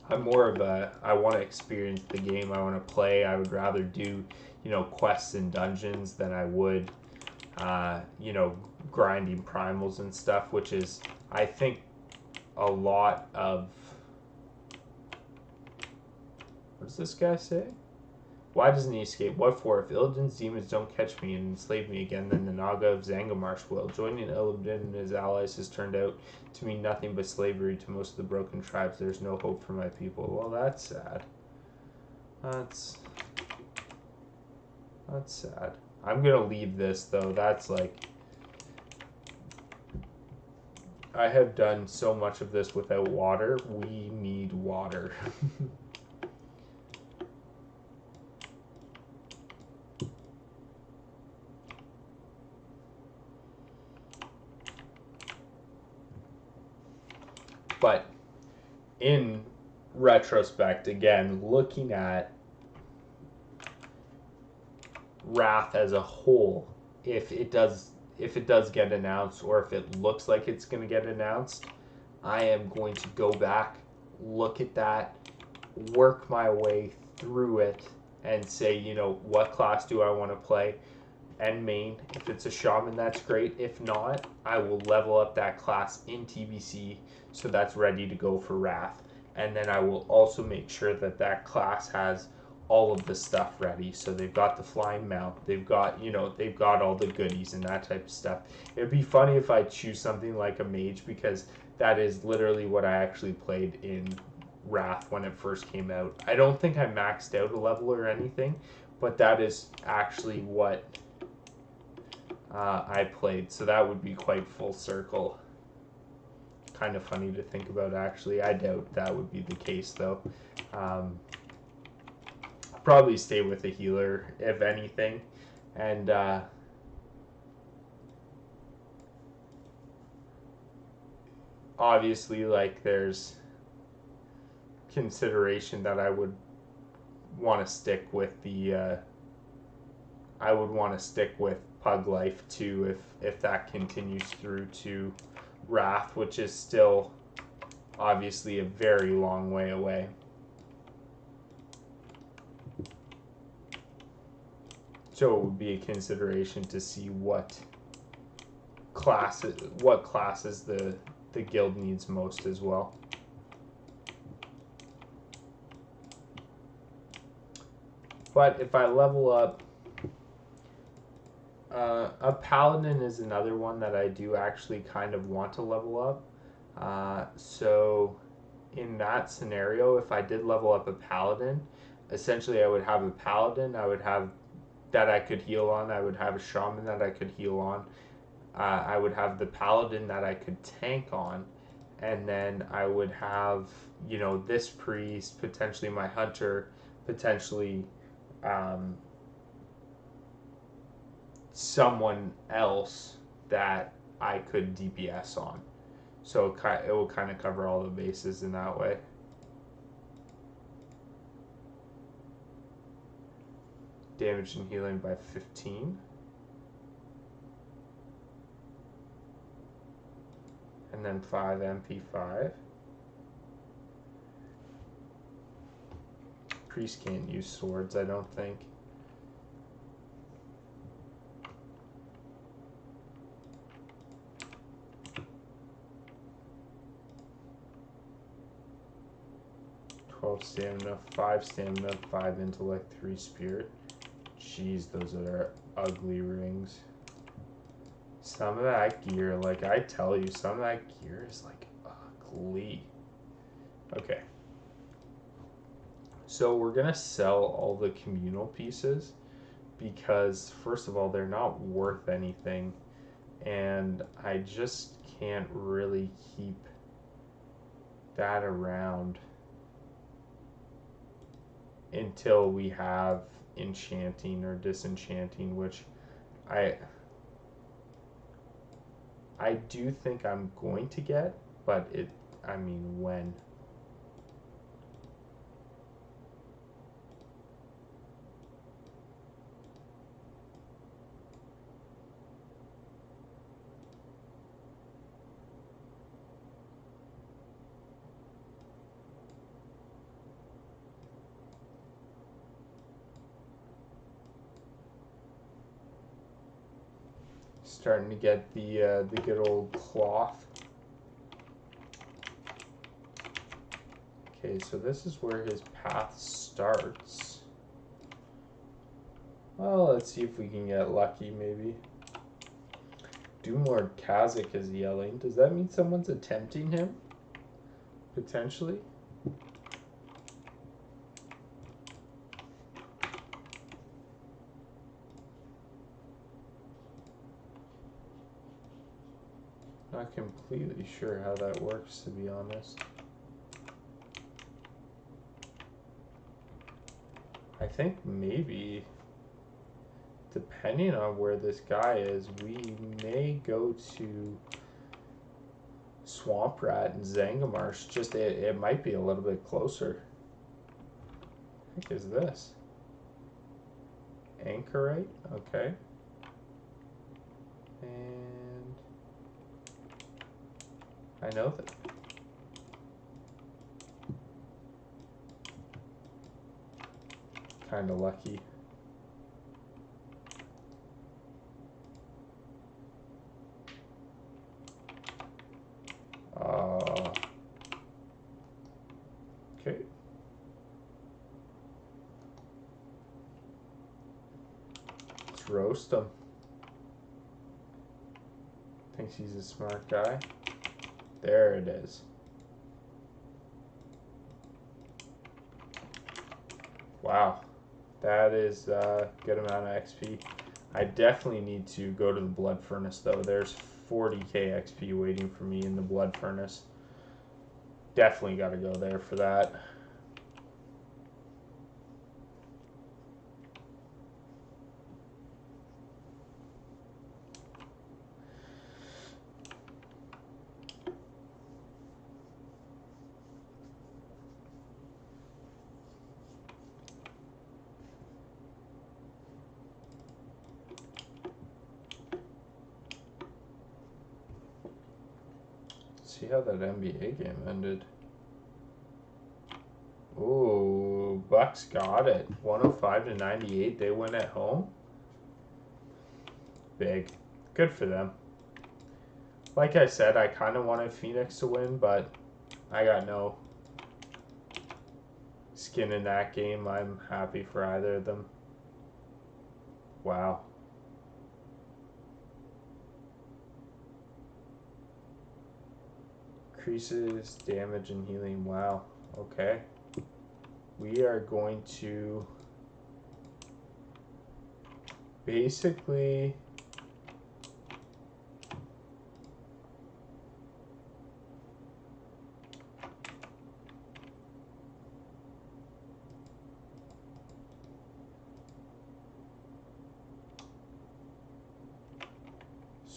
I'm more of I want to experience the game. I want to play. I would rather do, quests and dungeons than I would, grinding primals and stuff, which is, I think, a lot of... What does this guy say? Why doesn't he escape? What for? If Illidan's demons don't catch me and enslave me again, then the Naga of Zangamarsh will. Joining Illidan and his allies has turned out to mean nothing but slavery to most of the broken tribes. There's no hope for my people. Well, that's sad. That's sad. I'm gonna leave this, though. That's like... I have done so much of this without water. We need water. But in retrospect, again, looking at Wrath as a whole, if it does get announced, or if it looks like it's going to get announced, I am going to go back, look at that, work my way through it, and say, what class do I want to play? And main. If it's a shaman, that's great. If not, I will level up that class in TBC so that's ready to go for Wrath. And then I will also make sure that that class has all of the stuff ready. So they've got the flying mount, they've got, they've got all the goodies and that type of stuff. It'd be funny if I choose something like a mage, because that is literally what I actually played in Wrath when it first came out. I don't think I maxed out a level or anything, but that is actually what I played, so that would be quite full circle. Kind of funny to think about, actually. I doubt that would be the case, though. Probably stay with a healer, if anything, and obviously, like, there's consideration that I would want to stick with the I would want to stick with Pug Life too, if that continues through to Wrath, which is still obviously a very long way away. So it would be a consideration to see what classes the guild needs most as well. But if I level up, a paladin is another one that I do actually kind of want to level up. So in that scenario, if I did level up a paladin, essentially I would have a paladin, I would have that I could heal on, I would have a shaman that I could heal on, I would have the paladin that I could tank on, and then I would have, this priest, potentially my hunter, potentially someone else that I could DPS on. So it will kind of cover all the bases in that way. Damage and healing by 15. And then 5 MP5. Priest can't use swords, I don't think. Stamina, 5 stamina, 5 intellect, 3 spirit. Jeez, those are ugly rings. Some of that gear, like I tell you, some of that gear is like ugly. Okay. So we're gonna sell all the communal pieces because first of all, they're not worth anything. And I just can't really keep that around until we have enchanting or disenchanting, which I do think I'm going to get, but I mean, when? Starting to get the good old cloth. Okay, so this is where his path starts. Well, let's see if we can get lucky, maybe. Doomlord Kazik is yelling. Does that mean someone's attempting him? Potentially? Not completely sure how that works, to be honest. I think maybe, depending on where this guy is, we may go to Swamp Rat and Zangamarsh. Just it might be a little bit closer. What the heck is this? Anchorite? Okay. And I know that. Kind of lucky. Okay. Let's roast him. Thinks he's a smart guy. There it is. Wow. That is a good amount of XP. I definitely need to go to the Blood Furnace, though. There's 40k XP waiting for me in the Blood Furnace. Definitely got to go there for that. See how that NBA game ended. Ooh, Bucks got it. 105 to 98. They win at home. Big. Good for them. Like I said, I kind of wanted Phoenix to win, but I got no skin in that game. I'm happy for either of them. Wow. Increases damage and healing. Wow. Okay. We are going to basically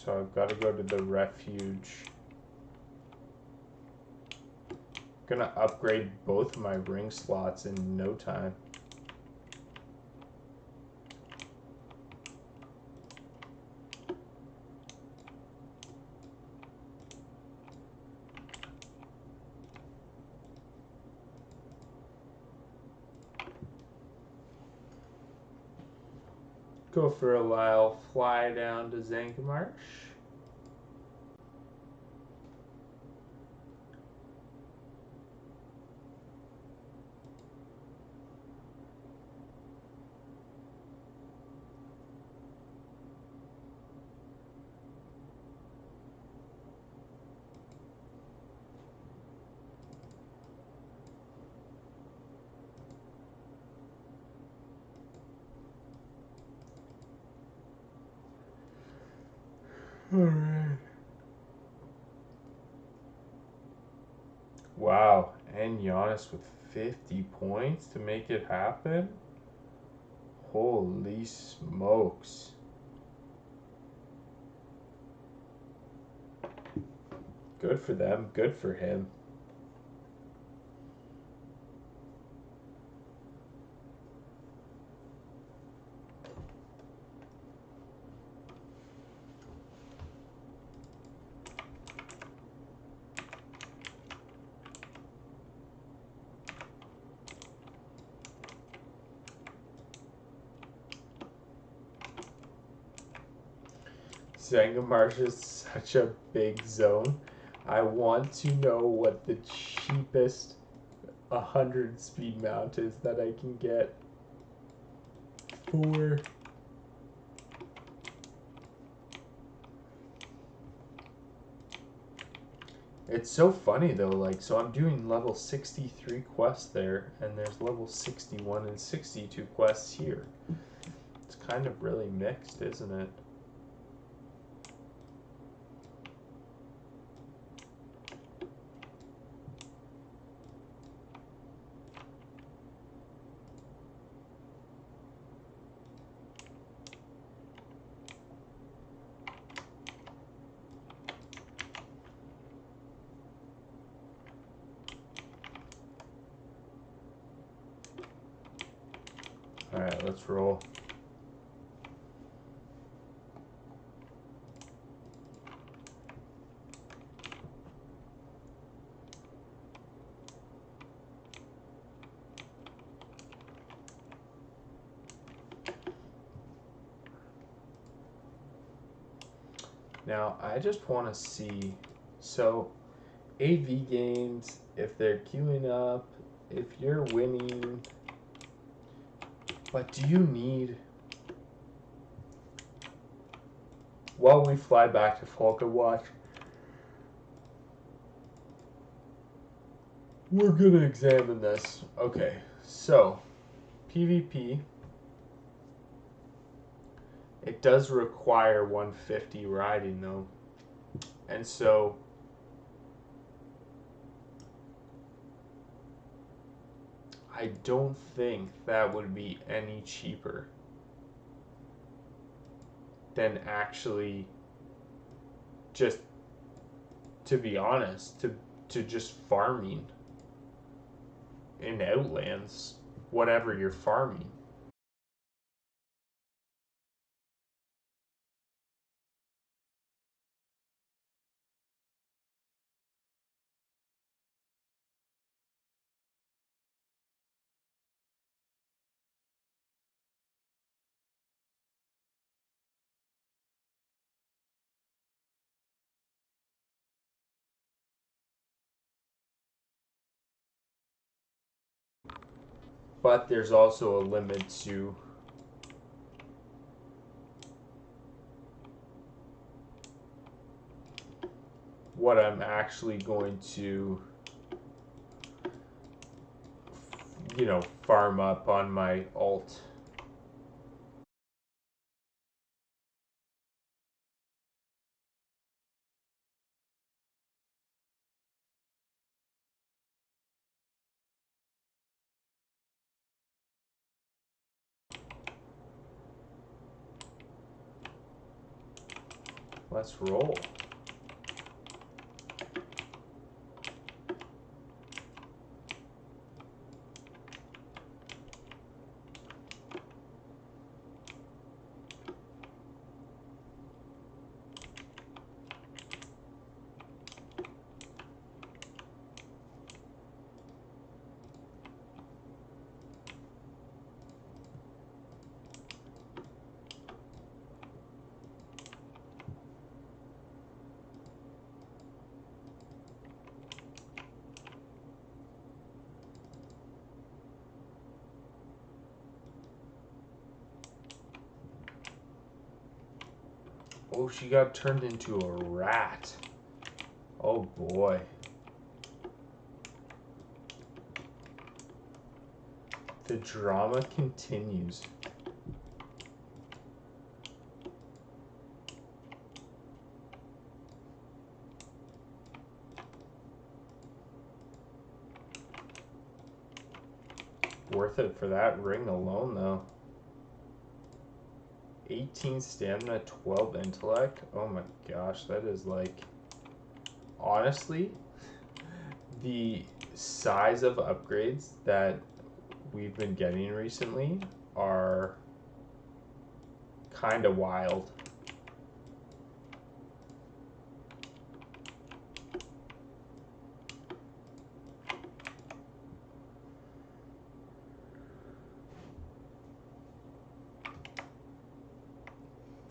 So I've got to go to the refuge. Gonna upgrade both of my ring slots in no time. Go for a while, fly down to Zangamarsh. Alright. Wow, and Giannis with 50 points to make it happen? Holy smokes. Good for them, good for him. Zangamarsh is such a big zone. I want to know what the cheapest 100 speed mount is that I can get for It's so funny though, like, so I'm doing level 63 quests there, and there's level 61 and 62 quests here. It's kind of really mixed, isn't it? Alright, let's roll. Now, I just want to see, so AV games, if they're queuing up, if you're winning, but do you need, while we fly back to Falcon Watch, we're gonna examine this. Okay, so PvP, it does require 150 riding though, and so I don't think that would be any cheaper than actually, just to be honest, to just farming in Outlands, whatever you're farming. But there's also a limit to what I'm actually going to, farm up on my alt. Let's roll. Oh, she got turned into a rat. Oh boy. The drama continues. Worth it for that ring alone, though. 18 stamina, 12 intellect. Oh my gosh, that is like... Honestly, the size of upgrades that we've been getting recently are kind of wild.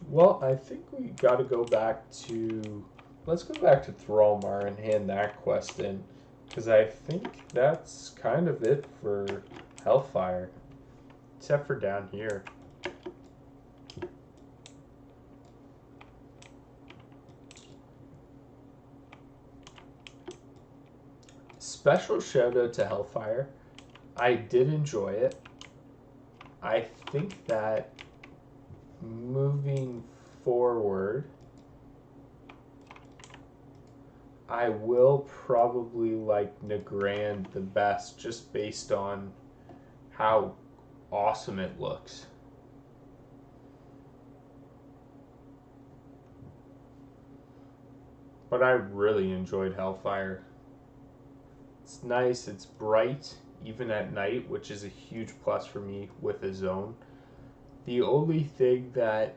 Well, I think we got to go back to... Let's go back to Thrallmar and hand that quest in, because I think that's kind of it for Hellfire, except for down here. Special shout out to Hellfire. I did enjoy it. I think that moving forward, I will probably like Nagrand the best just based on how awesome it looks. But I really enjoyed Hellfire. It's nice, it's bright, even at night, which is a huge plus for me with a zone. The only thing that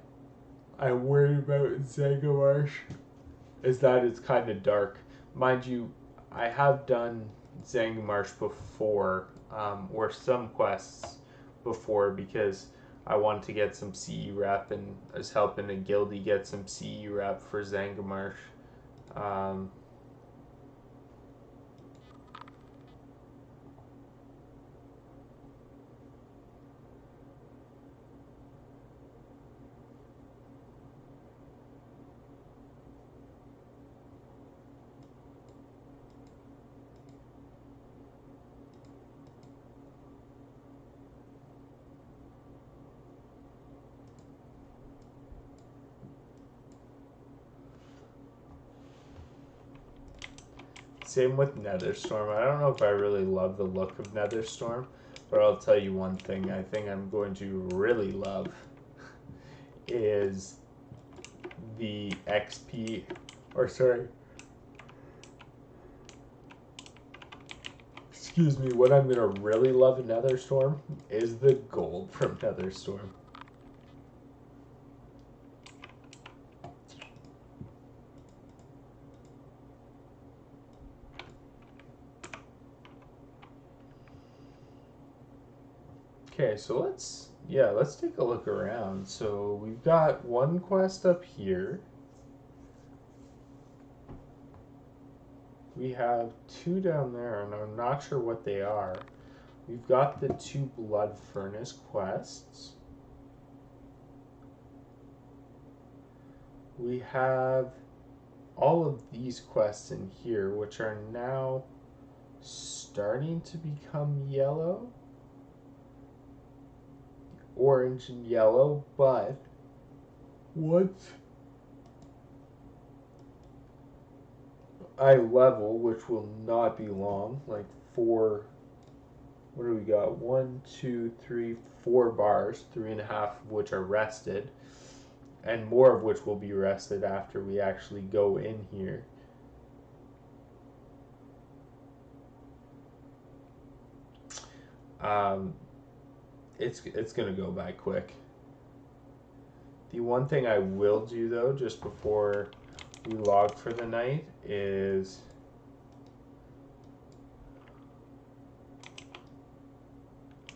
I worry about in Zangarmarsh is that it's kind of dark. Mind you, I have done Zangarmarsh before, or some quests before, because I wanted to get some CE rep and I was helping a guildie get some CE rep for Zangarmarsh. Same with Netherstorm. I don't know if I really love the look of Netherstorm, but I'll tell you one thing I think I'm going to really love is the XP, or sorry, excuse me, what I'm going to really love in Netherstorm is the gold from Netherstorm. Okay, so let's take a look around. So we've got one quest up here. We have two down there, and I'm not sure what they are. We've got the 2 Blood Furnace quests. We have all of these quests in here, which are now starting to become yellow. Orange and yellow, but once I level, which will not be long, like 4, what do we got? 1, 2, 3, 4 bars, 3.5 of which are rested. and more of which will be rested after we actually go in here. It's gonna go by quick. The one thing I will do though, just before we log for the night, is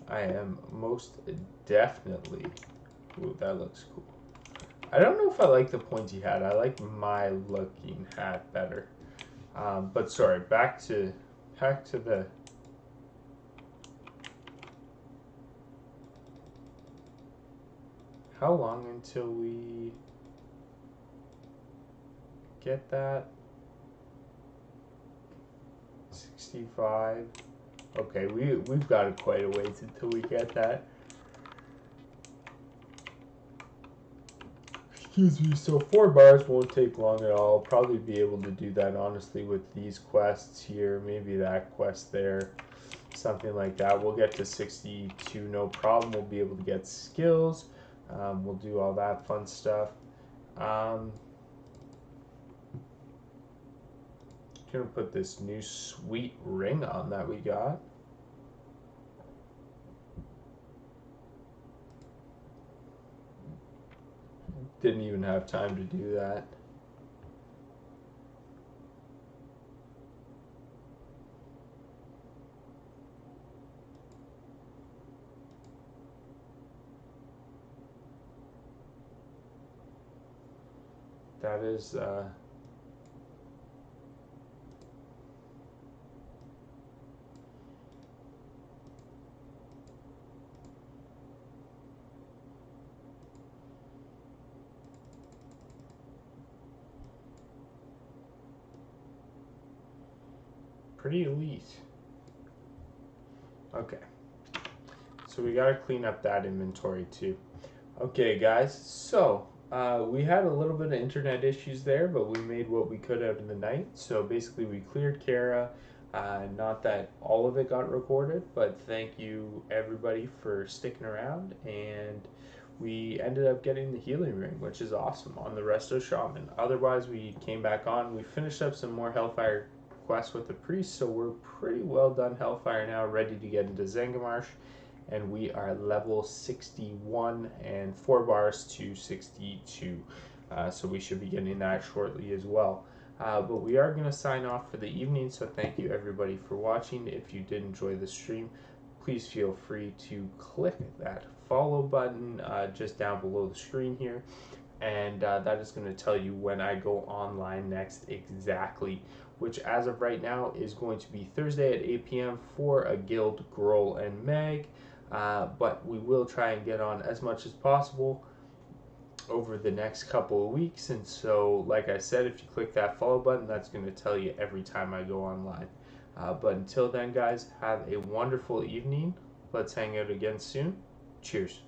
I am most definitely. Ooh, that looks cool. I don't know if I like the pointy hat. I like my looking hat better. But sorry, back to the. How long until we get that? 65. Okay, we've got quite a ways until we get that. Excuse me. So 4 bars won't take long at all. I'll probably be able to do that honestly with these quests here. Maybe that quest there. Something like that. We'll get to 62 no problem. We'll be able to get skills. We'll do all that fun stuff. Gonna put this new sweet ring on that we got. Didn't even have time to do that. That is pretty elite. Okay, so we gotta clean up that inventory too. Okay guys, so we had a little bit of internet issues there, but we made what we could out of the night. So basically we cleared Kara. Not that all of it got recorded, but thank you everybody for sticking around, and we ended up getting the healing ring, which is awesome, on the Resto Shaman. Otherwise we came back on, we finished up some more Hellfire quests with the priest, so we're pretty well done Hellfire now, ready to get into Zengamarsh. And we are level 61 and 4 bars to 62. So we should be getting that shortly as well. But we are going to sign off for the evening, so thank you everybody for watching. If you did enjoy the stream, please feel free to click that follow button just down below the screen here. And that is going to tell you when I go online next exactly, which as of right now is going to be Thursday at 8 p.m. for a guild, Grohl, and Meg. But we will try and get on as much as possible over the next couple of weeks. And so, like I said, if you click that follow button, that's going to tell you every time I go online. But until then, guys, have a wonderful evening. Let's hang out again soon. Cheers.